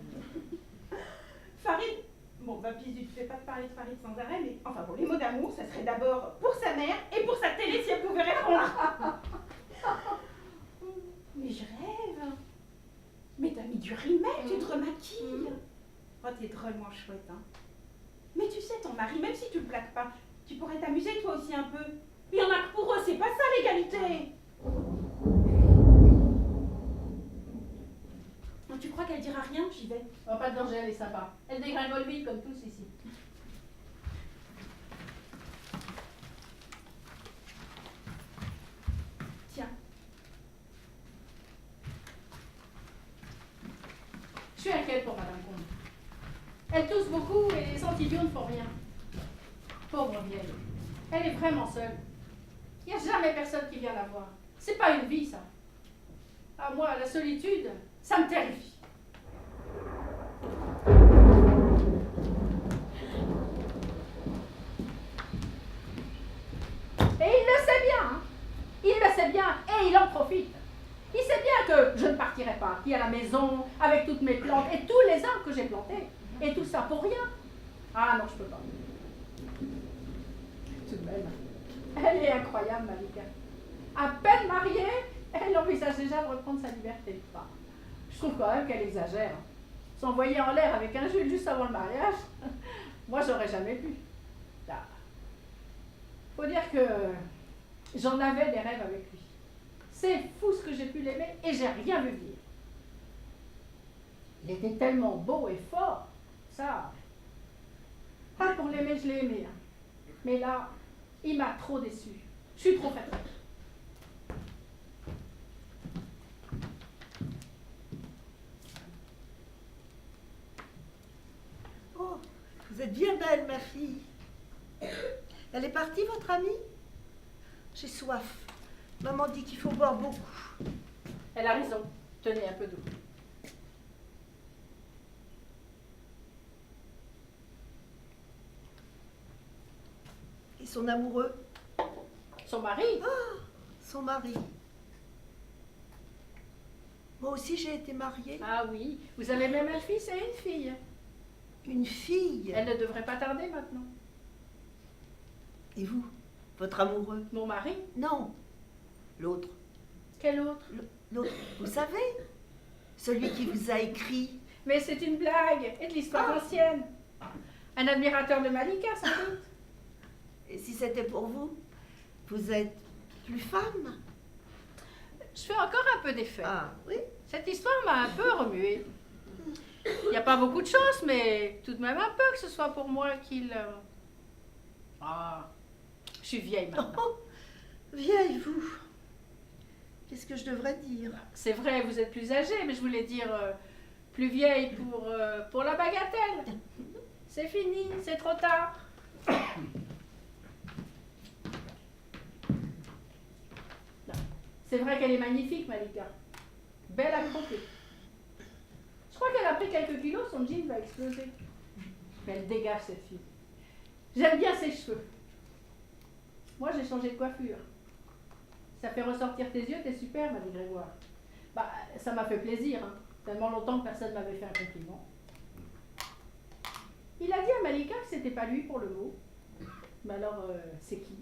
[SPEAKER 4] Farid, bon, Baptiste, tu ne fais pas parler de Farid sans arrêt, mais enfin bon, les mots d'amour, ça serait d'abord pour sa mère et pour sa télé si elle pouvait répondre. Mais je rêve. Mais t'as mis du rimel, tu te remaquilles. Oh, t'es drôlement chouette, hein. Mais tu sais, ton mari, même si tu le plaques pas, tu pourrais t'amuser toi aussi un peu. Il y en a que pour eux, c'est pas ça l'égalité. Tu crois qu'elle dira rien? J'y vais.
[SPEAKER 5] Oh, pas de danger, elle est sympa. Elle dégringole vite comme tous ici.
[SPEAKER 4] Tiens.
[SPEAKER 5] Je suis inquiète pour Madame Comte. Elle tousse beaucoup et les antibiotiques ne font rien. Pauvre vieille. Elle est vraiment seule. Il n'y a jamais personne qui vient la voir. C'est pas une vie, ça. À moi, la solitude, ça me terrifie. Et il le sait bien, hein. Il le sait bien et il en profite. Il sait bien que je ne partirai pas, qui à la maison, avec toutes mes plantes et tous les arbres que j'ai plantés. Et tout ça pour rien. Ah non, je peux pas. Tout de même, elle est incroyable, Malika. À peine mariée, elle envisage déjà de reprendre sa liberté de femme. Je trouve quand même qu'elle exagère. S'envoyer en l'air avec un Jules juste avant le mariage, moi j'aurais jamais pu. Là. Faut dire que j'en avais des rêves avec lui. C'est fou ce que j'ai pu l'aimer et j'ai rien vu venir. Il était tellement beau et fort, ça. Pas pour l'aimer, je l'ai aimé. Hein. Mais là, il m'a trop déçue. Je suis trop fatiguée.
[SPEAKER 1] Oh, vous êtes bien belle, ma fille. Elle est partie, votre amie? J'ai soif. Maman dit qu'il faut boire beaucoup.
[SPEAKER 5] Elle a raison. Tenez un peu d'eau.
[SPEAKER 1] Et son amoureux?
[SPEAKER 5] Son mari?
[SPEAKER 1] Ah, son mari. Moi aussi, j'ai été mariée.
[SPEAKER 5] Ah oui, vous avez même un fils et une fille.
[SPEAKER 1] Une fille.
[SPEAKER 5] Elle ne devrait pas tarder maintenant.
[SPEAKER 1] Et vous? Votre amoureux?
[SPEAKER 5] Mon mari?
[SPEAKER 1] Non. L'autre.
[SPEAKER 5] Quel autre?
[SPEAKER 1] L'autre, vous savez? Celui qui vous a écrit.
[SPEAKER 5] Mais c'est une blague et de l'histoire ancienne. Un admirateur de Malika, sans doute.
[SPEAKER 1] Et si c'était pour vous, vous êtes plus femme?
[SPEAKER 5] Je fais encore un peu d'effet.
[SPEAKER 1] Ah, oui?
[SPEAKER 5] Cette histoire m'a un peu remuée. Il n'y a pas beaucoup de chance, mais tout de même un peu que ce soit pour moi qu'il... Ah, je suis vieille maintenant.
[SPEAKER 1] Oh, vieille, vous. Qu'est-ce que je devrais dire?
[SPEAKER 5] C'est vrai, vous êtes plus âgée, mais je voulais dire plus vieille pour la bagatelle. C'est fini, c'est trop tard. C'est vrai qu'elle est magnifique, Malika. Belle à croquer. Je crois qu'elle a pris quelques kilos, son jean va exploser. Mais elle dégage, cette fille. J'aime bien ses cheveux. Moi, j'ai changé de coiffure. Ça fait ressortir tes yeux, t'es super, m'a dit Grégoire. Bah, ça m'a fait plaisir, hein. Tellement longtemps que personne m'avait fait un compliment. Il a dit à Malika que c'était pas lui pour le mot. Mais alors, c'est qui?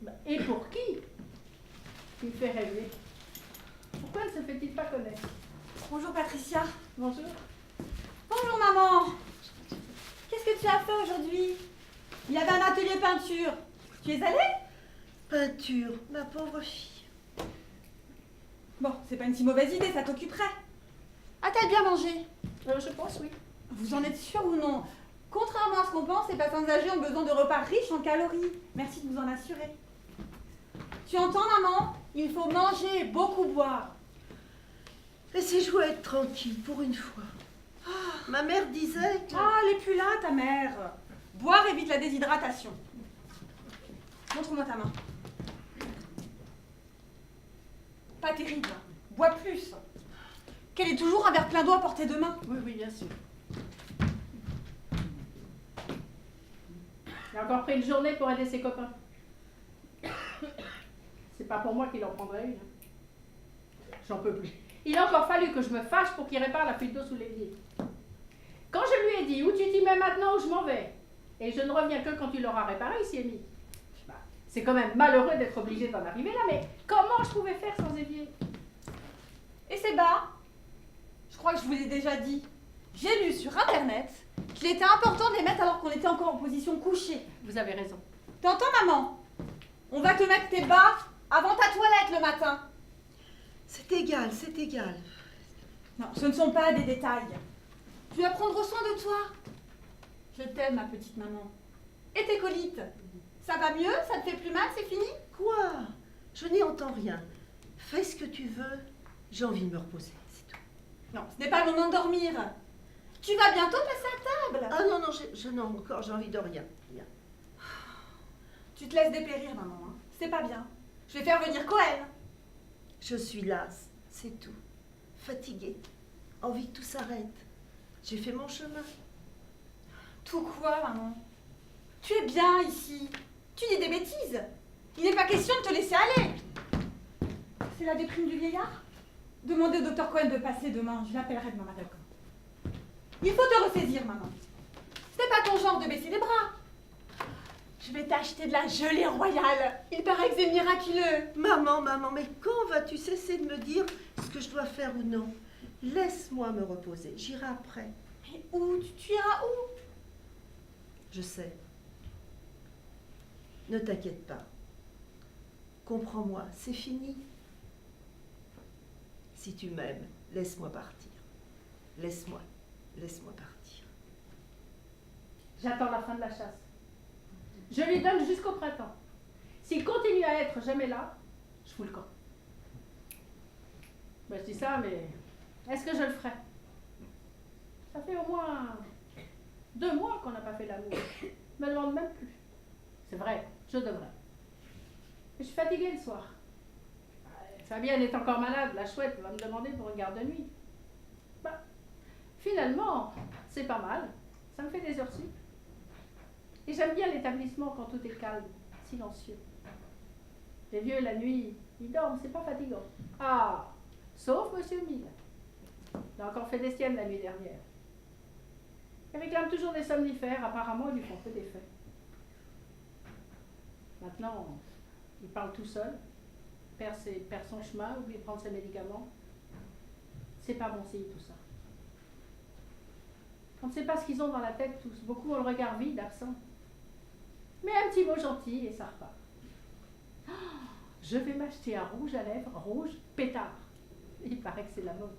[SPEAKER 5] Bah, et pour qui? Il me fait rêver. Pourquoi ne se fait-il pas connaître?
[SPEAKER 2] Bonjour Patricia.
[SPEAKER 5] Bonjour.
[SPEAKER 2] Bonjour maman. Qu'est-ce que tu as fait aujourd'hui? Il y avait un atelier peinture. Tu es allée?
[SPEAKER 1] Peinture, ma pauvre fille.
[SPEAKER 2] Bon, c'est pas une si mauvaise idée, ça t'occuperait. A-t-elle bien mangé?
[SPEAKER 5] Je pense oui.
[SPEAKER 2] Vous en êtes sûr ou non? Contrairement à ce qu'on pense, les personnes âgées ont besoin de repas riches en calories. Merci de vous en assurer. Tu entends, maman? Il faut manger, beaucoup boire.
[SPEAKER 1] Laissez-je être tranquille pour une fois. Ma mère disait que...
[SPEAKER 2] Ah, elle est plus là, ta mère. Boire évite la déshydratation. Montre-moi ta main. Pas terrible. Bois plus. Qu'elle ait toujours un verre plein d'eau à portée de main.
[SPEAKER 5] Oui, oui, bien sûr. Il a encore pris une journée pour aider ses copains. C'est pas pour moi qu'il en prendrait une. J'en peux plus. Il a encore fallu que je me fâche pour qu'il répare la fuite d'eau sous l'évier. Quand je lui ai dit, où tu t'y mets maintenant ou je m'en vais, et je ne reviens que quand tu l'auras réparé, il s'y est mis. Bah, c'est quand même malheureux d'être obligé d'en arriver là, mais comment je pouvais faire sans évier?
[SPEAKER 2] Et ces bas? Je crois que je vous l'ai déjà dit. J'ai lu sur internet qu'il était important de les mettre alors qu'on était encore en position couchée.
[SPEAKER 5] Vous avez raison.
[SPEAKER 2] T'entends, maman? On va te mettre tes bas avant ta toilette le matin.
[SPEAKER 1] C'est égal, c'est égal.
[SPEAKER 2] Non, ce ne sont pas des détails. Tu vas prendre soin de toi. Je t'aime, ma petite maman. Et tes colites? Ça va mieux? Ça te fait plus mal? C'est fini?
[SPEAKER 1] Quoi? Je n'y entends rien. Fais ce que tu veux. J'ai envie de me reposer, c'est tout.
[SPEAKER 2] Non, ce n'est pas le moment de dormir. Tu vas bientôt passer à table.
[SPEAKER 1] Ah non, non, non, encore, j'ai envie de rien. Rien.
[SPEAKER 2] Tu te laisses dépérir, maman. Hein. C'est pas bien. Je vais faire venir Cohen.
[SPEAKER 1] Je suis lasse, c'est tout. Fatiguée. Envie que tout s'arrête. J'ai fait mon chemin.
[SPEAKER 2] Tout quoi, maman? Tu es bien ici. Tu dis des bêtises. Il n'est pas question de te laisser aller. C'est la déprime du vieillard? Demandez au docteur Cohen de passer demain. Je l'appellerai demain matin. Il faut te ressaisir, maman. C'est pas ton genre de baisser les bras. Je vais t'acheter de la gelée royale. Il paraît que c'est miraculeux.
[SPEAKER 1] Maman, mais quand vas-tu cesser de me dire ce que je dois faire ou non? Laisse-moi me reposer, j'irai après.
[SPEAKER 2] Mais où? Tu iras où?
[SPEAKER 1] Je sais. Ne t'inquiète pas. Comprends-moi, c'est fini. Si tu m'aimes, laisse-moi partir. Laisse-moi partir.
[SPEAKER 5] J'attends la fin de la chasse. Je lui donne jusqu'au printemps. S'il continue à être jamais là, je fous le camp. Ben, je dis ça, mais est-ce que je le ferai? Ça fait au moins 2 mois qu'on n'a pas fait l'amour. Je me demande même plus. C'est vrai, je devrais. Mais je suis fatiguée le soir. Fabienne est encore malade, la chouette va me demander pour une garde de nuit. Bah, finalement, c'est pas mal. Ça me fait des heures sup. Et j'aime bien l'établissement quand tout est calme, silencieux. Les vieux, la nuit, ils dorment, c'est pas fatigant. Ah, sauf Monsieur Mille. Il a encore fait des siennes la nuit dernière. Il réclame toujours des somnifères, apparemment ils lui font peu d'effet. Maintenant, il parle tout seul, perd son chemin, oublie de prendre ses médicaments. C'est pas bon signe tout ça. On ne sait pas ce qu'ils ont dans la tête tous. Beaucoup ont le regard vide, absent. Mais un petit mot gentil et ça repart. Oh, je vais m'acheter un rouge à lèvres, rouge pétard. Il paraît que c'est la mode.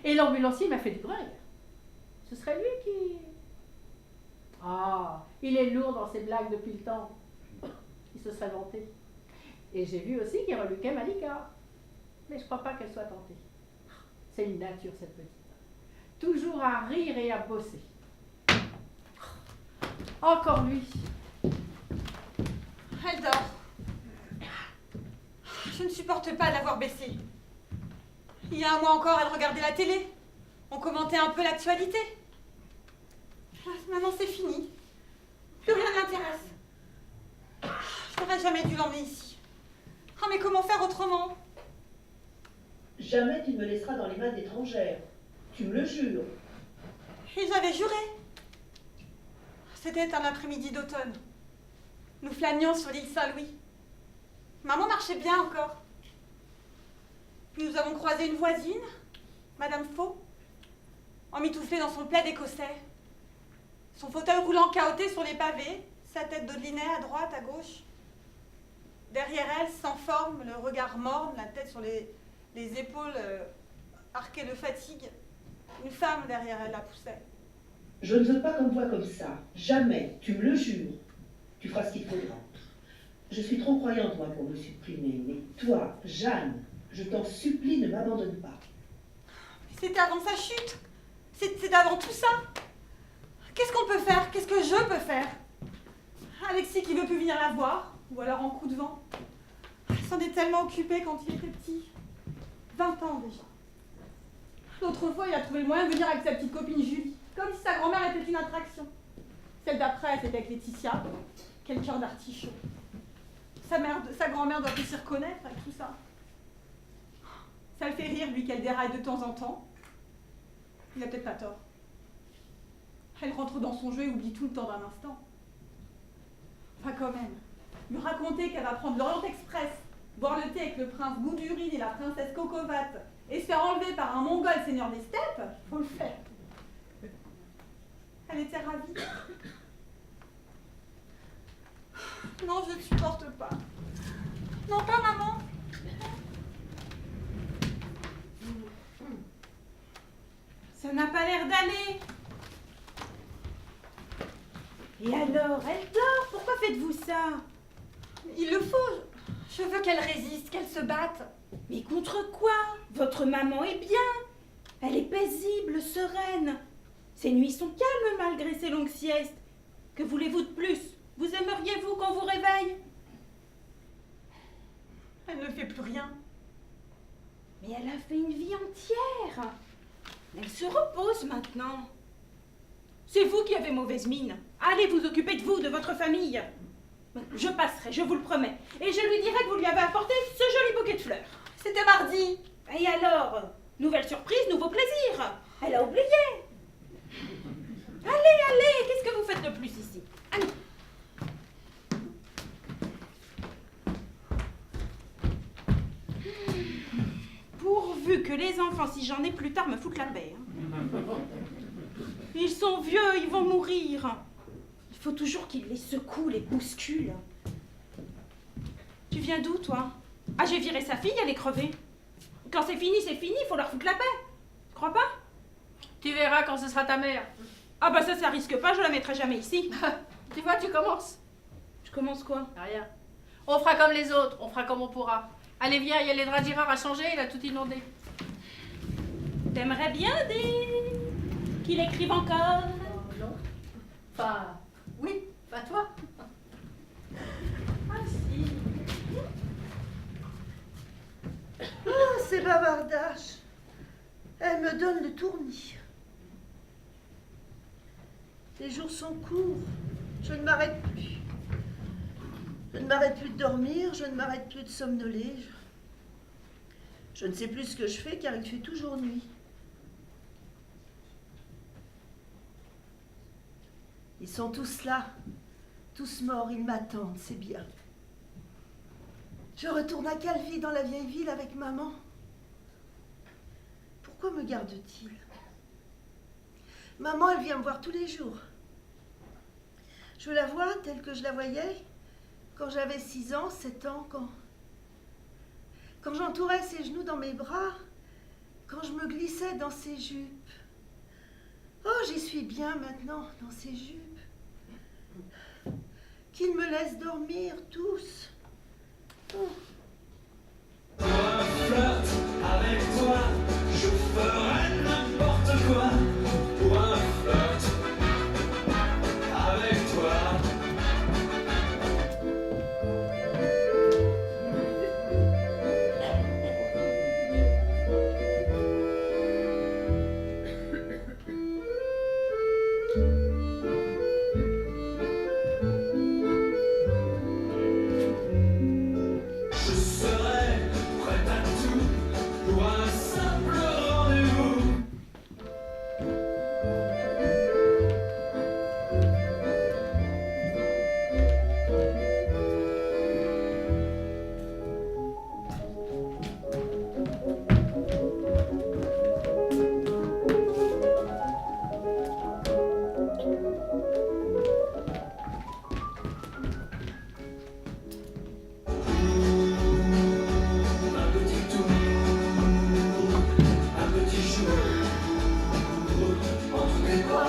[SPEAKER 5] Et l'ambulancier m'a fait du bruit. Ce serait lui qui... Ah, il est lourd dans ses blagues depuis le temps. Il se serait vanté. Et j'ai vu aussi qu'il reluquait Malika. Mais je crois pas qu'elle soit tentée. C'est une nature, cette petite. Toujours à rire et à bosser. Encore lui.
[SPEAKER 2] Elle dort. Je ne supporte pas d'avoir baissé. Il y a un mois encore, elle regardait la télé. On commentait un peu l'actualité. Maintenant, c'est fini. Plus rien ne l'intéresse. Je n'aurais jamais dû l'emmener ici. Ah, mais comment faire autrement?
[SPEAKER 1] Jamais tu ne me laisseras dans les mains d'étrangères. Tu me le jures.
[SPEAKER 2] Et j'avais juré. C'était un après-midi d'automne. Nous flânions sur l'île Saint-Louis. Maman marchait bien encore. Puis nous avons croisé une voisine, Madame Faux, emmitouflée dans son plaid écossais. Son fauteuil roulant cahoté sur les pavés, sa tête dodelinée à droite, à gauche. Derrière elle, sans forme, le regard morne, la tête sur les épaules arquées de fatigue. Une femme derrière elle la poussait.
[SPEAKER 1] Je ne veux pas qu'on me voie comme ça. Jamais. Tu me le jures. Tu feras ce qu'il faudra. Je suis trop croyante, moi, pour me supprimer. Mais toi, Jeanne, je t'en supplie, ne m'abandonne pas.
[SPEAKER 2] C'était avant sa chute. C'est avant tout ça. Qu'est-ce qu'on peut faire? Qu'est-ce que je peux faire? Alexis qui veut plus venir la voir, ou alors en coup de vent. Il s'en est tellement occupé quand il était petit. 20 ans déjà. L'autre fois, il a trouvé le moyen de venir avec sa petite copine Julie, comme si sa grand-mère était une attraction. Celle d'après, c'était avec Laetitia. Quel cœur d'artichaut. Sa grand-mère doit plus s'y reconnaître avec tout ça. Ça le fait rire, lui, qu'elle déraille de temps en temps. Il n'a peut-être pas tort. Elle rentre dans son jeu et oublie tout le temps d'un instant. Enfin, quand même. Me raconter qu'elle va prendre l'Orient Express, boire le thé avec le prince Boudurine et la princesse Cocovat, et se faire enlever par un mongol seigneur des steppes, faut le faire. Elle était ravie. Non, je ne supporte pas. Non, pas maman.
[SPEAKER 4] Ça n'a pas l'air d'aller. Et alors, elle dort. Pourquoi faites-vous ça?
[SPEAKER 2] Il le faut. Je veux qu'elle résiste, qu'elle se batte.
[SPEAKER 4] Mais contre quoi? Votre maman est bien. Elle est paisible, sereine. Ses nuits sont calmes malgré ses longues siestes. Que voulez-vous de plus? Vous aimeriez-vous qu'on vous réveille?
[SPEAKER 2] Elle ne fait plus rien.
[SPEAKER 4] Mais elle a fait une vie entière. Elle se repose maintenant. C'est vous qui avez mauvaise mine. Allez vous occuper de vous, de votre famille. Je passerai, je vous le promets. Et je lui dirai que vous lui avez apporté ce joli bouquet de fleurs.
[SPEAKER 2] C'était mardi.
[SPEAKER 4] Et alors? Nouvelle surprise, nouveau plaisir. Elle a oublié. Allez, qu'est-ce que vous faites de plus ici? Allez. Pourvu que les enfants, si j'en ai plus tard, me foutent la paix. Ils sont vieux, ils vont mourir. Il faut toujours qu'ils les secouent, les bousculent. Tu viens d'où, toi? Ah, j'ai viré sa fille, elle est crevée. Quand c'est fini, il faut leur foutre la paix. Tu crois pas?
[SPEAKER 5] Tu verras quand ce sera ta mère.
[SPEAKER 4] Ah bah ça risque pas, je la mettrai jamais ici.
[SPEAKER 5] Tu vois, tu commences.
[SPEAKER 4] Je commence quoi?
[SPEAKER 5] Rien. On fera comme les autres, on fera comme on pourra. Allez, viens, il y a les draps d'Irard à changer, il a tout inondé.
[SPEAKER 4] T'aimerais bien qu'il écrive encore?
[SPEAKER 5] Non. Enfin, oui, pas toi.
[SPEAKER 4] Ah si.
[SPEAKER 1] Oh, ces bavardages. Elle me donne le tournis. Les jours sont courts. Je ne m'arrête plus. Je ne m'arrête plus de dormir, je ne m'arrête plus de somnoler. Je ne sais plus ce que je fais car il fait toujours nuit. Ils sont tous là, tous morts, ils m'attendent, c'est bien. Je retourne à Calvi dans la vieille ville avec maman. Pourquoi me garde-t-il? Maman, elle vient me voir tous les jours. Je la vois telle que je la voyais quand j'avais 6 ans, 7 ans, quand j'entourais ses genoux dans mes bras, quand je me glissais dans ses jupes. Oh, j'y suis bien maintenant, dans ses jupes. Qu'ils me laissent dormir, tous. Oh.
[SPEAKER 6] Pour un flirt avec toi, je ferai n'importe quoi. Pour un flirt avec toi. Je serai prête à tout pour un simple rendez-vous. Un petit tour, un petit jour entre tes bras.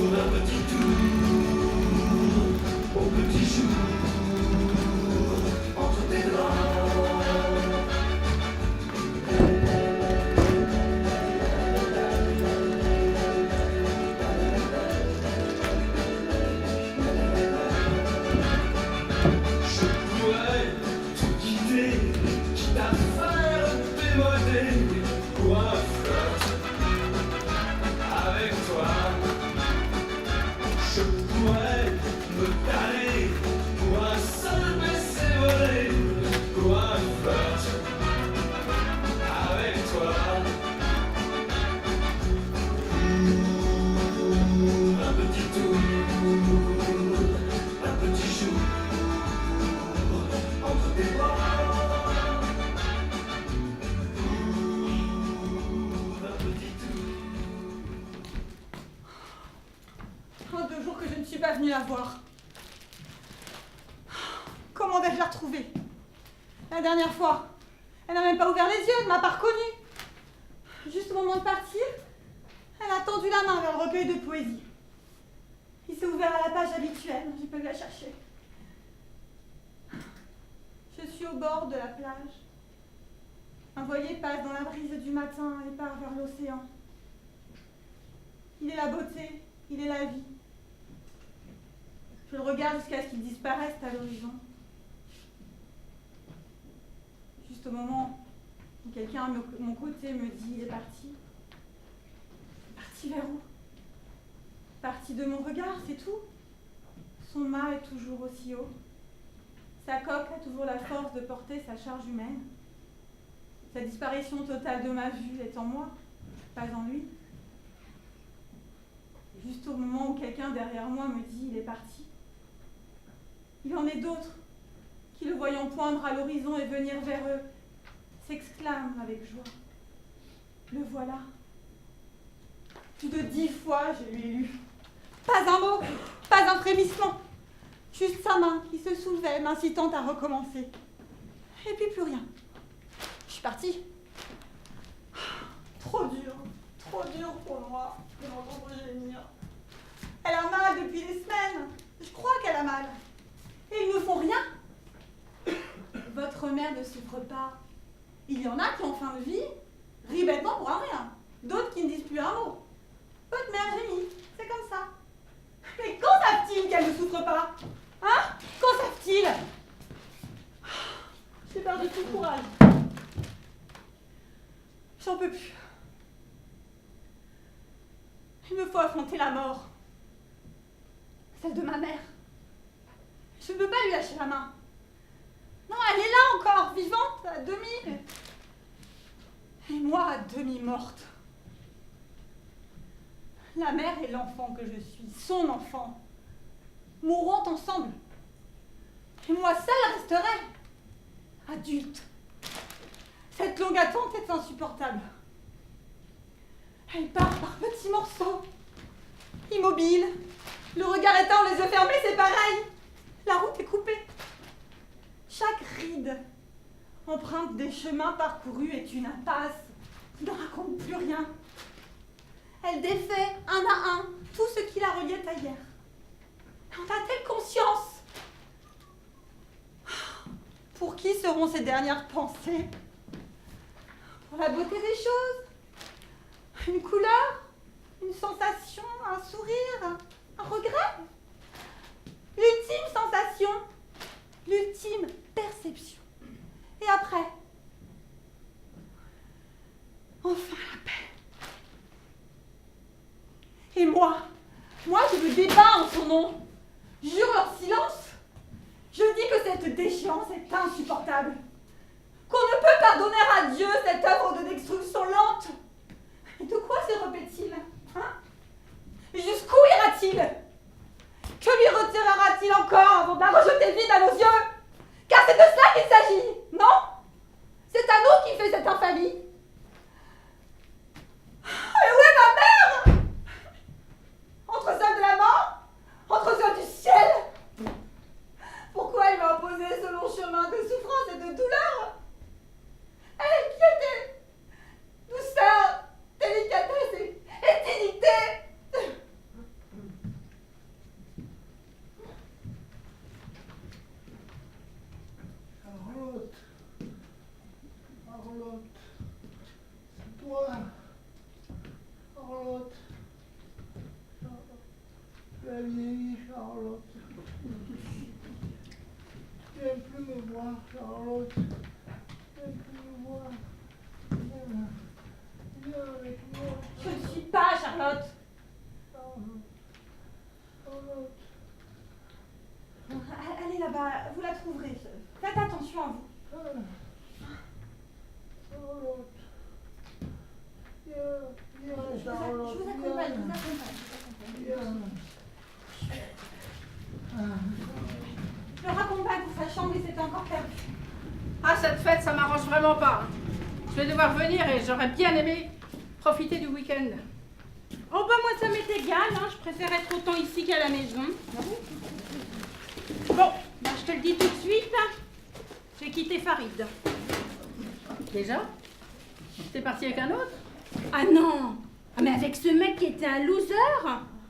[SPEAKER 6] Un petit tour, au petit jour entre tes bras. Je pourrais tout quitter, quitte à faire démoder pour un flirt avec toi. Je pourrais me caler pour un seul baiser volé, pour un flirt avec toi. Un petit tour, un petit jour entre tes bras. Un petit tour.
[SPEAKER 2] Oh, 2 jours que je ne suis pas venue la voir. Comment vais-je la retrouver? La dernière fois, elle n'a même pas ouvert les yeux, elle ne m'a pas reconnue. Juste au moment de partir, elle a tendu la main vers le recueil de poésie. Il s'est ouvert à la page habituelle, j'ai pas dû la chercher. Je suis au bord de la plage. Un voilier passe dans la brise du matin et part vers l'océan. Il est la beauté, il est la vie. Je le regarde jusqu'à ce qu'il disparaisse à l'horizon. Juste au moment où quelqu'un à mon côté me dit « il est parti ». Parti vers où? Parti de mon regard, c'est tout. Son mât est toujours aussi haut. Sa coque a toujours la force de porter sa charge humaine. Sa disparition totale de ma vue est en moi, pas en lui. Juste au moment où quelqu'un derrière moi me dit « il est parti », il en est d'autres qui, le voyant poindre à l'horizon et venir vers eux, s'exclament avec joie. Le voilà. Plus de 10 fois, je lui ai lu. Pas un mot, pas un frémissement. Juste sa main qui se soulevait, m'incitant à recommencer. Et puis plus rien. Je suis partie. Trop dur pour moi de m'entendre gémir. Elle a mal depuis des semaines. Je crois qu'elle a mal. Et ils ne font rien. Votre mère ne souffre pas. Il y en a qui ont fin de vie, rient bêtement pour un rien. D'autres qui ne disent plus un mot. Votre mère gémit, c'est comme ça. Mais quand savent-ils qu'elle ne souffre pas? Hein? Quand savent-ils? J'ai perdu tout courage. J'en peux plus. Il me faut affronter la mort. Celle de ma mère. Je ne peux pas lui lâcher la main. Non, elle est là encore, vivante, à demi. Et moi, à demi morte. La mère et l'enfant que je suis, son enfant, mourront ensemble. Et moi seule resterai, adulte. Cette longue attente est insupportable. Elle part par petits morceaux, immobile. Le regard éteint, les yeux fermés, c'est pareil. La route est coupée. Chaque ride, empreinte des chemins parcourus, est une impasse qui ne raconte plus rien. Elle défait un à un tout ce qui la reliait ailleurs. En a-t-elle conscience? Pour qui seront ces dernières pensées? Pour la beauté des choses? Une couleur? Une sensation? Un sourire? Un regret? L'ultime sensation? L'ultime perception? Et après? Enfin la paix. Et moi je me débat en son nom. Jure leur silence. Je dis que cette déchéance est insupportable. Qu'on ne peut pardonner à Dieu cette œuvre de destruction lente. Et de quoi se repaît-il, hein? Jusqu'où ira-t-il? Que lui retirera-t-il encore avant de la rejeter vide à nos yeux? Car c'est de cela qu'il s'agit, non? C'est à nous qui fait cette infamie. Et où est ma mère? Entre celle de la mort? Entre celle du ciel? Pourquoi il m'a opposé ce long chemin de souffrance et de douleur? Elle qui était douceur, délicatesse et dignité.
[SPEAKER 3] Charlotte, Charlotte, c'est toi. Charlotte, Charlotte, tu as vieilli, Charlotte. Tu n'aimes plus me voir, Charlotte. Tu n'aimes plus me voir. Viens, viens avec moi.
[SPEAKER 2] Je ne suis pas Charlotte.
[SPEAKER 3] Charlotte.
[SPEAKER 2] Allez là-bas, vous la trouverez. Faites attention à vous.
[SPEAKER 3] Charlotte. Viens, viens,
[SPEAKER 2] Je
[SPEAKER 3] Charlotte.
[SPEAKER 2] vous accompagne, je vous accompagne.
[SPEAKER 3] Viens.
[SPEAKER 2] Je raccompagne pour sa chambre et c'est encore perdu.
[SPEAKER 5] Ah, cette fête, ça m'arrange vraiment pas. Hein. Je vais devoir venir et j'aurais bien aimé profiter du week-end.
[SPEAKER 4] Oh bah moi ça m'est égal, hein. Je préfère être autant ici qu'à la maison. Bon, bah, je te le dis tout de suite, hein. J'ai quitté Farid.
[SPEAKER 5] Déjà? T'es parti avec un autre?
[SPEAKER 4] Ah non! Ah mais avec ce mec qui était un loser!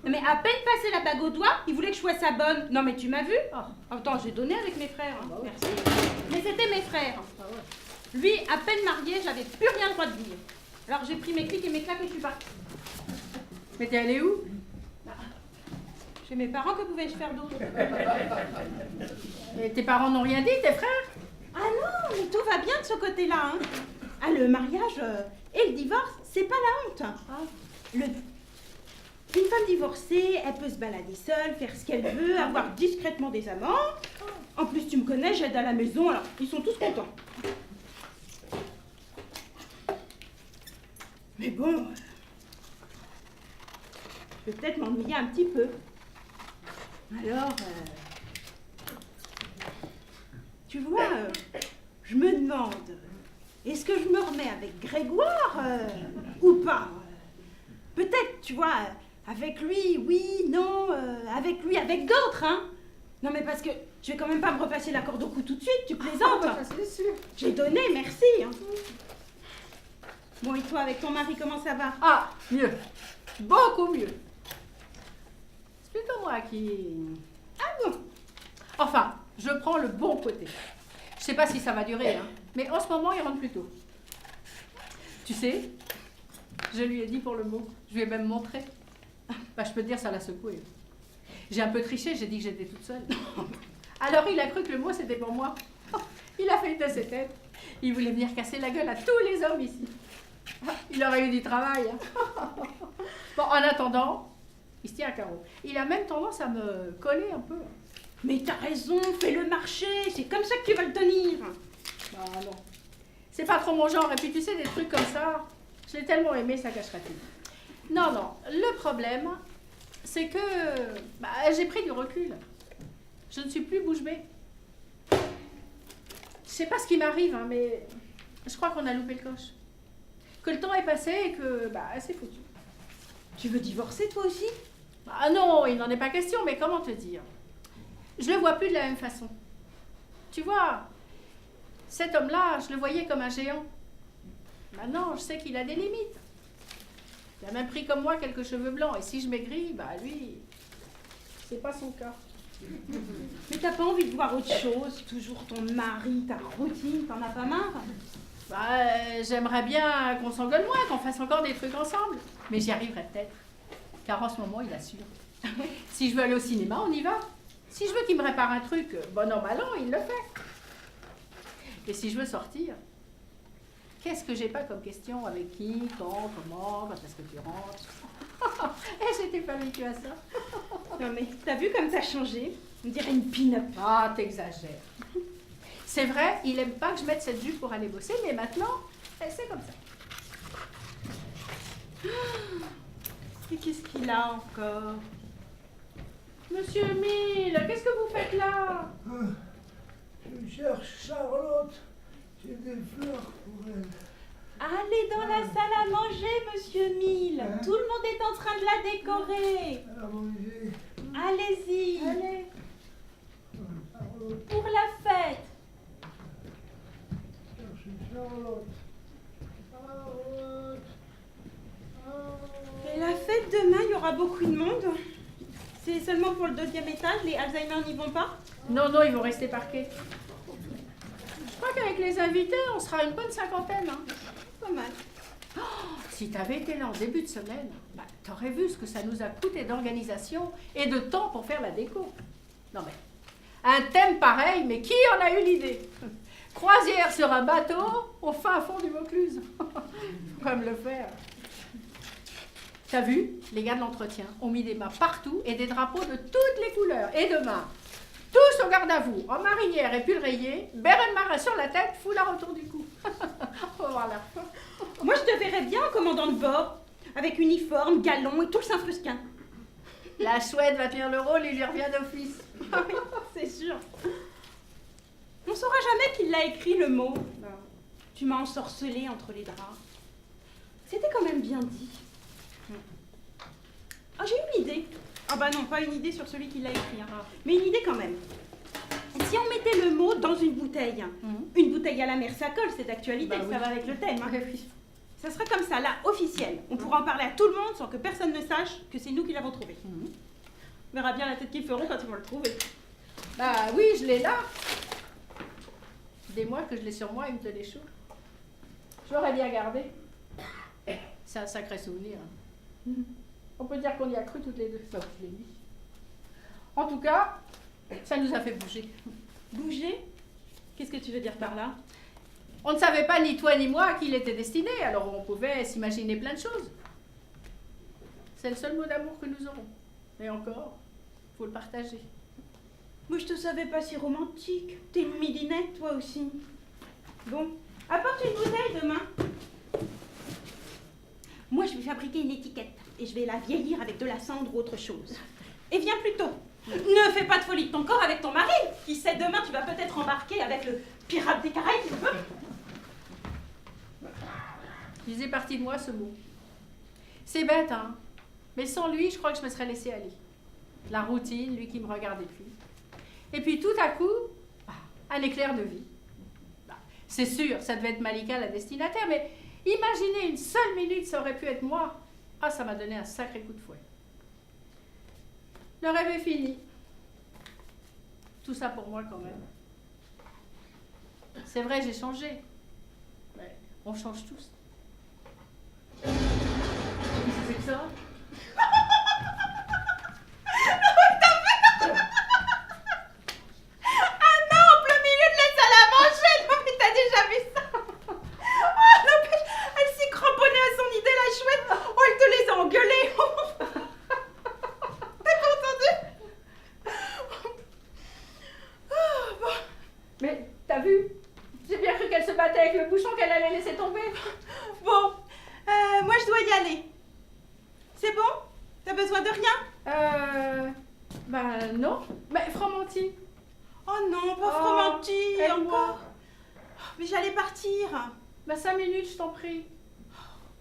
[SPEAKER 4] Non mais à peine passé la bague au doigt, il voulait que je sois sa bonne. Non mais tu m'as vu? Oh, attends, j'ai donné avec mes frères. Hein. Merci. Mais c'était mes frères. Lui, à peine marié, j'avais plus rien le droit de dire. Alors j'ai pris mes clics et mes claques et je suis partie.
[SPEAKER 5] Mais t'es allée où?
[SPEAKER 4] Chez mes parents, que pouvais-je faire d'autre?
[SPEAKER 5] Et tes parents n'ont rien dit, tes frères?
[SPEAKER 4] Ah non, mais tout va bien de ce côté-là. Hein. Ah, le mariage et le divorce, c'est pas la honte. Une femme divorcée, elle peut se balader seule, faire ce qu'elle veut, avoir discrètement des amants. En plus, tu me connais, j'aide à la maison, alors ils sont tous contents. Mais bon, je vais peut-être m'ennuyer un petit peu. Alors, tu vois, je me demande, est-ce que je me remets avec Grégoire ou pas? Peut-être, tu vois, avec lui, oui, non, avec lui, avec d'autres, hein. Non mais parce que je vais quand même pas me repasser la corde au cou tout de suite, tu plaisantes?
[SPEAKER 5] Ah, c'est sûr.
[SPEAKER 4] J'ai donné, merci. Hein. Bon, et toi, avec ton mari, comment ça va?
[SPEAKER 5] Ah, mieux. Beaucoup mieux. C'est plutôt moi qui...
[SPEAKER 4] Ah bon?
[SPEAKER 5] Enfin, je prends le bon côté. Je sais pas si ça va durer, hein, mais en ce moment, il rentre plus tôt. Tu sais, je lui ai dit pour le mot. Je lui ai même montré. Bah, je peux te dire, ça l'a secoué. J'ai un peu triché, j'ai dit que j'étais toute seule. Alors, il a cru que le mot, c'était pour moi. Il a fait de ses têtes. Il voulait venir casser la gueule à tous les hommes ici. Il aurait eu du travail. Hein. Bon, en attendant, il se tient à carreau. Il a même tendance à me coller un peu.
[SPEAKER 4] Mais t'as raison, fais le marché, c'est comme ça que tu vas le tenir.
[SPEAKER 5] Bah non. C'est pas trop mon genre. Et puis tu sais, des trucs comme ça, je l'ai tellement aimé, ça cacherait tout. Non, non. Le problème, c'est que j'ai pris du recul. Je ne suis plus bouche bée. Je sais pas ce qui m'arrive, hein, mais je crois qu'on a loupé le coche. Que le temps est passé et que c'est foutu.
[SPEAKER 4] Tu veux divorcer toi aussi?
[SPEAKER 5] Ah non, il n'en est pas question, mais comment te dire? Je le vois plus de la même façon. Tu vois, cet homme-là, je le voyais comme un géant. Maintenant, je sais qu'il a des limites. Il a même pris comme moi quelques cheveux blancs, et si je maigris, lui, c'est pas son cas.
[SPEAKER 4] Mais t'as pas envie de voir autre chose? Toujours ton mari, ta routine, t'en as pas marre?
[SPEAKER 5] J'aimerais bien qu'on s'engueule moins, qu'on fasse encore des trucs ensemble. Mais j'y arriverai peut-être. Car en ce moment, il assure. Si je veux aller au cinéma, on y va. Si je veux qu'il me répare un truc, bon an, mal an, il le fait. Et si je veux sortir, qu'est-ce que j'ai pas comme question? Avec qui, quand, comment, quand est-ce que tu rentres? Et j'étais pas habituée à ça.
[SPEAKER 4] Non mais t'as vu comme t'as changé? On dirait une pin-up.
[SPEAKER 5] Ah, t'exagères. C'est vrai, il aime pas que je mette cette jupe pour aller bosser, mais maintenant, c'est comme ça.
[SPEAKER 4] Et qu'est-ce qu'il a encore?
[SPEAKER 5] Monsieur Emile, qu'est-ce que vous faites là?
[SPEAKER 3] Je cherche Charlotte. J'ai des fleurs pour elle.
[SPEAKER 4] Allez dans la salle à manger, monsieur Mille.
[SPEAKER 3] Hein?
[SPEAKER 4] Tout le monde est en train de la décorer.
[SPEAKER 3] Elle a mangé.
[SPEAKER 4] Allez-y.
[SPEAKER 5] Allez.
[SPEAKER 3] Charlotte.
[SPEAKER 4] Pour la fête.
[SPEAKER 3] Cherche Charlotte. Charlotte.
[SPEAKER 4] Et la fête demain, il y aura beaucoup de monde. C'est seulement pour le 2e étage, les Alzheimer n'y vont pas?
[SPEAKER 5] Non, non, ils vont rester parqués. Je crois qu'avec les invités, on sera une bonne 50aine. Hein.
[SPEAKER 4] Pas mal.
[SPEAKER 5] Oh, si t'avais été là en début de semaine, t'aurais vu ce que ça nous a coûté d'organisation et de temps pour faire la déco. Non mais, un thème pareil, mais qui en a eu l'idée? Croisière sur un bateau au fin fond du Vaucluse. Faut quand même le faire. T'as vu? Les gars de l'entretien ont mis des mâts partout et des drapeaux de toutes les couleurs. Et demain, tous au garde à vous, en marinière et pull rayé, béret de marin sur la tête, foulard autour du cou. On va voir la fin.
[SPEAKER 4] Moi, je te verrais bien en commandant de bord, avec uniforme, galon et tout le Saint-Frusquin.
[SPEAKER 5] La chouette va tenir le rôle, il lui revient d'office.
[SPEAKER 4] Ah oui, c'est sûr. On saura jamais qui l'a écrit, le mot. Tu m'as ensorcelé entre les draps. C'était quand même bien dit. Ah, j'ai une idée. Ah bah non, pas une idée sur celui qui l'a écrit, hein. Mais une idée quand même. Si on mettait le mot dans une bouteille, une bouteille à la mer, ça colle, c'est d'actualité, ça va avec le thème. Hein. Ça sera comme ça, là, officiel. On pourra en parler à tout le monde sans que personne ne sache que c'est nous qui l'avons trouvé. On verra bien la tête qu'ils feront quand ils vont le trouver.
[SPEAKER 5] Bah oui, je l'ai là. Des mois que je l'ai sur moi, il me tenait chaud. Je l'aurais bien gardé. C'est un sacré souvenir. Hein. On peut dire qu'on y a cru toutes les deux. Enfin, je l'ai dit. En tout cas, ça nous a fait bouger.
[SPEAKER 4] Bouger? Qu'est-ce que tu veux dire par là?
[SPEAKER 5] On ne savait pas, ni toi ni moi, à qui il était destiné, alors on pouvait s'imaginer plein de choses. C'est le seul mot d'amour que nous aurons. Et encore, faut le partager.
[SPEAKER 4] Moi, je te savais pas si romantique. T'es une midinette, toi aussi. Bon, apporte une bouteille demain. Moi, je vais fabriquer une étiquette et je vais la vieillir avec de la cendre ou autre chose. Et viens plus tôt. Ne fais pas de folie de ton corps avec ton mari. Qui sait, demain, tu vas peut-être embarquer avec le pirate des Caraïbes.
[SPEAKER 5] Il faisait partie de moi, ce mot. C'est bête, hein. Mais sans lui, je crois que je me serais laissée aller. La routine, lui qui me regardait plus. Et puis tout à coup, un éclair de vie. C'est sûr, ça devait être Malika, la destinataire, mais imaginez une seule minute, ça aurait pu être moi. Ah, ça m'a donné un sacré coup de fouet. Le rêve est fini. Tout ça pour moi, quand même. C'est vrai, j'ai changé. Mais on change tous. C'est que ça?
[SPEAKER 4] Elle s'y cramponne
[SPEAKER 5] Ben non. Mais Fromenty.
[SPEAKER 4] Oh non, pas
[SPEAKER 5] Oh,
[SPEAKER 4] Fromenty,
[SPEAKER 5] aide-moi.
[SPEAKER 4] encore. Mais j'allais partir.
[SPEAKER 5] Ben 5 minutes, je t'en prie.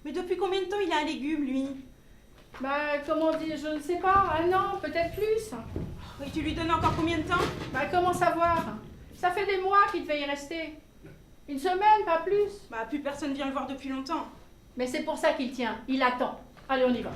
[SPEAKER 4] Mais depuis combien de temps il a un légume, lui?
[SPEAKER 5] Ben comment dire, je ne sais pas, 1 an, peut-être plus.
[SPEAKER 4] Et tu lui donnes encore combien de temps?
[SPEAKER 5] Ben comment savoir? Ça fait des mois qu'il devait y rester. 1 semaine, pas plus.
[SPEAKER 4] Bah, plus personne vient le voir depuis longtemps.
[SPEAKER 5] Mais c'est pour ça qu'il tient, il attend. Allez, on y va.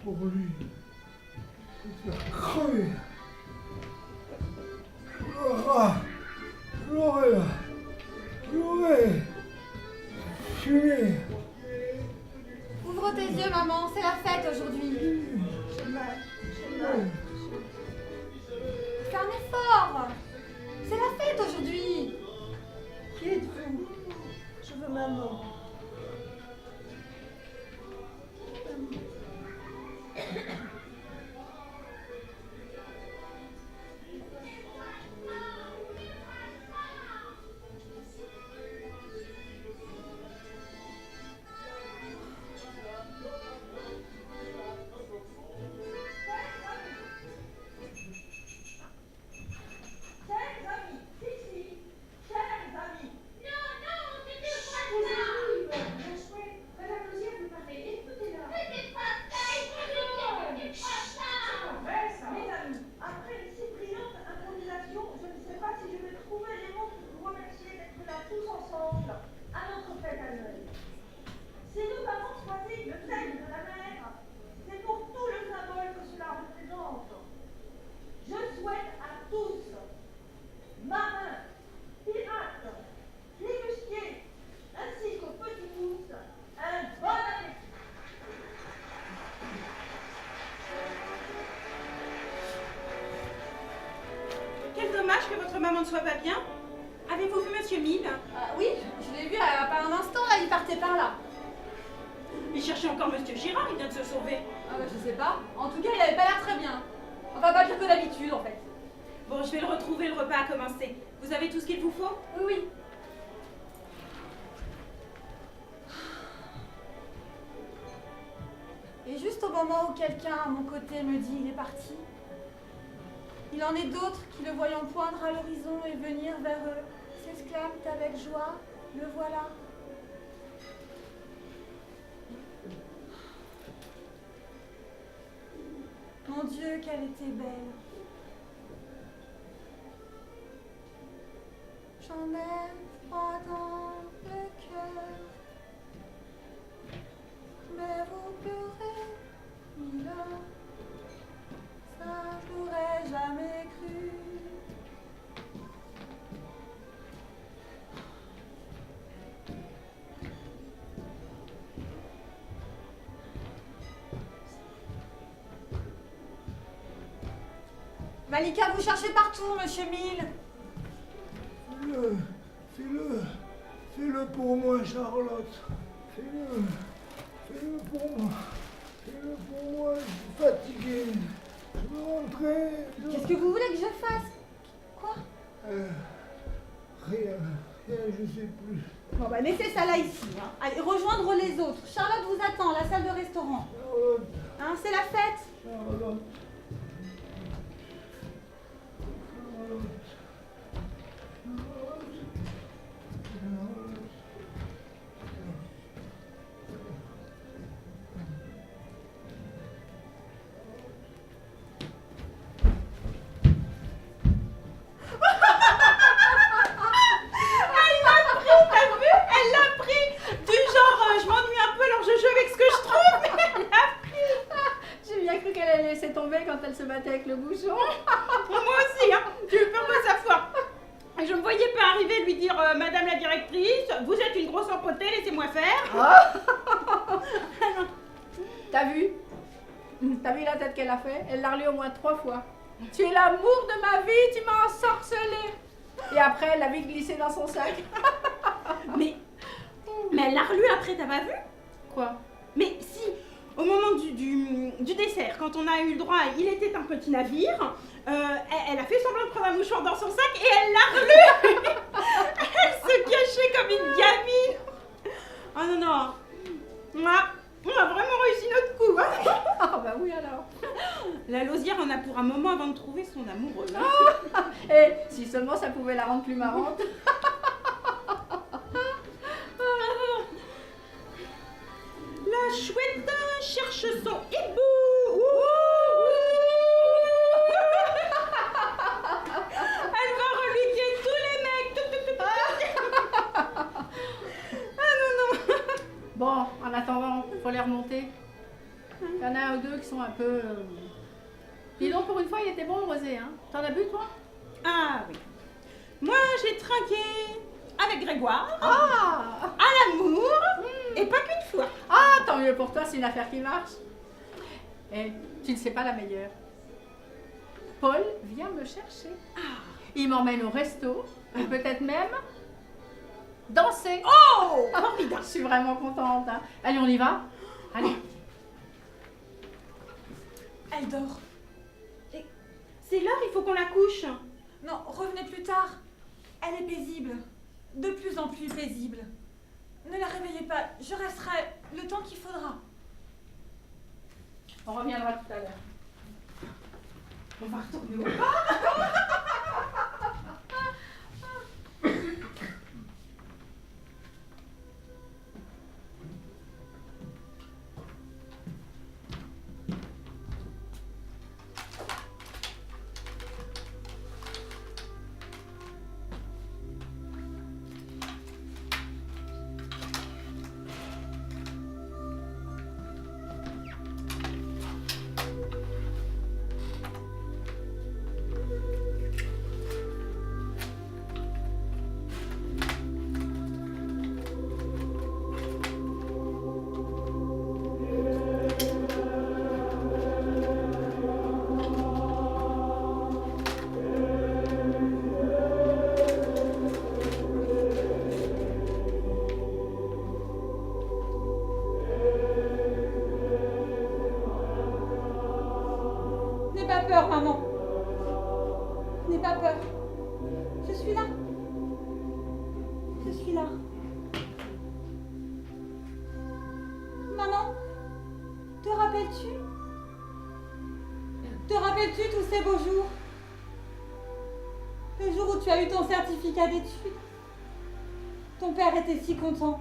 [SPEAKER 3] Pour lui, se faire crever. Pleurer, fumer.
[SPEAKER 2] Ouvre tes yeux, maman, c'est la fête aujourd'hui. Fais un effort. C'est la fête aujourd'hui.
[SPEAKER 1] Qui êtes-vous? Je veux maman.
[SPEAKER 2] Chers amis, non, non, c'est
[SPEAKER 4] que votre maman ne soit pas bien? Avez-vous vu Monsieur Mille?
[SPEAKER 2] Oui, je l'ai vu pas un instant, là, il partait par là.
[SPEAKER 4] Il cherchait encore Monsieur Girard, il vient de se sauver.
[SPEAKER 2] Je sais pas. En tout cas, il avait pas l'air très bien. Enfin, pas pire que d'habitude, en fait.
[SPEAKER 4] Bon, je vais le retrouver, le repas a commencé. Vous avez tout ce qu'il vous faut?
[SPEAKER 2] Oui, oui. Et juste au moment où quelqu'un à mon côté me dit il est parti, il en est d'autres qui, le voyant poindre à l'horizon et venir vers eux, s'exclament avec joie, le voilà. Mon Dieu, qu'elle était belle. J'en ai froid dans le cœur. Mais vous pleurez, Mila, ça j'aurais jamais cru. Malika, vous cherchez partout, monsieur Mille.
[SPEAKER 3] Fais-le pour moi, Charlotte. Fais-le pour moi. Fais-le pour moi, je suis fatigué. Je veux rentrer.
[SPEAKER 2] Qu'est-ce que vous voulez que je fasse? Quoi?
[SPEAKER 3] Rien, je sais plus.
[SPEAKER 2] Bon, bah laissez ça là ici. Hein. Allez, rejoindre les autres. Charlotte vous attend, la salle de restaurant.
[SPEAKER 3] Charlotte,
[SPEAKER 2] Hein, c'est la fête.
[SPEAKER 3] Charlotte.
[SPEAKER 5] Quand elle se battait avec le bouchon.
[SPEAKER 4] Moi aussi, hein. J'ai eu peur de sa foi. Et je me voyais pas arriver lui dire Madame la directrice, vous êtes une grosse empotée, laissez-moi faire.
[SPEAKER 5] T'as vu? T'as vu la tête qu'elle a fait? Elle l'a relue au moins 3 fois. Tu es l'amour de ma vie, tu m'as ensorcelée. Et après, elle l'a vite glissé dans son sac.
[SPEAKER 4] Mais elle l'a relu après, t'as pas vu?
[SPEAKER 5] Quoi?
[SPEAKER 4] Mais si, au moment du dessert, quand on a eu le droit, il était un petit navire, elle a fait semblant de prendre un mouchoir dans son sac et elle l'a relu. Elle se cachait comme une gamine. Oh non, non. On a vraiment réussi notre coup. Hein.
[SPEAKER 5] Ah bah oui alors.
[SPEAKER 4] La Lausière en a pour un moment avant de trouver son amoureux.
[SPEAKER 5] Et si seulement ça pouvait la rendre plus marrante.
[SPEAKER 4] La chouette cherche son hibou. Elle va reluquer tous les mecs. Ah non, non.
[SPEAKER 5] Bon, en attendant, faut les remonter. Il y en a un ou deux qui sont un peu... Dis donc, pour une fois, il était bon le rosé, hein. T'en as bu, toi?
[SPEAKER 4] Ah oui. Moi, j'ai trinqué avec Grégoire,
[SPEAKER 5] Ah!
[SPEAKER 4] à l'amour, et pas qu'une fois.
[SPEAKER 5] Ah, tant mieux pour toi, c'est une affaire qui marche. Et tu ne sais pas la meilleure. Paul vient me chercher. Il m'emmène au resto, et peut-être même danser.
[SPEAKER 4] Oh, formidable.
[SPEAKER 5] Je suis vraiment contente. Hein. Allez, on y va? Allez.
[SPEAKER 2] Elle dort.
[SPEAKER 4] C'est l'heure, il faut qu'on la couche.
[SPEAKER 2] Non, revenez plus tard. Elle est paisible. De plus en plus paisible. Ne la réveillez pas. Je resterai le temps qu'il faudra.
[SPEAKER 5] On reviendra tout à l'heure.
[SPEAKER 4] On va retourner au bar.
[SPEAKER 2] ces beaux jours. Le jour où tu as eu ton certificat d'études. Ton père était si content.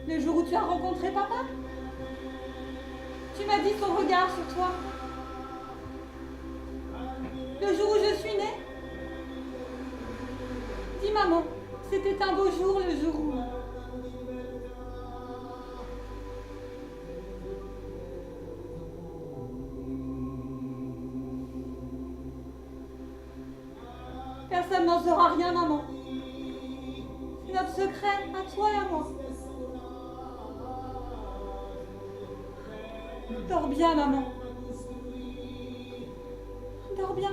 [SPEAKER 2] Le jour où tu as rencontré papa. Tu m'as dit son regard sur toi. Le jour où je suis née. Dis maman, c'était un beau jour le jour où... Personne n'en saura rien, maman. C'est notre secret, à toi et à moi. Dors bien, maman. Dors bien.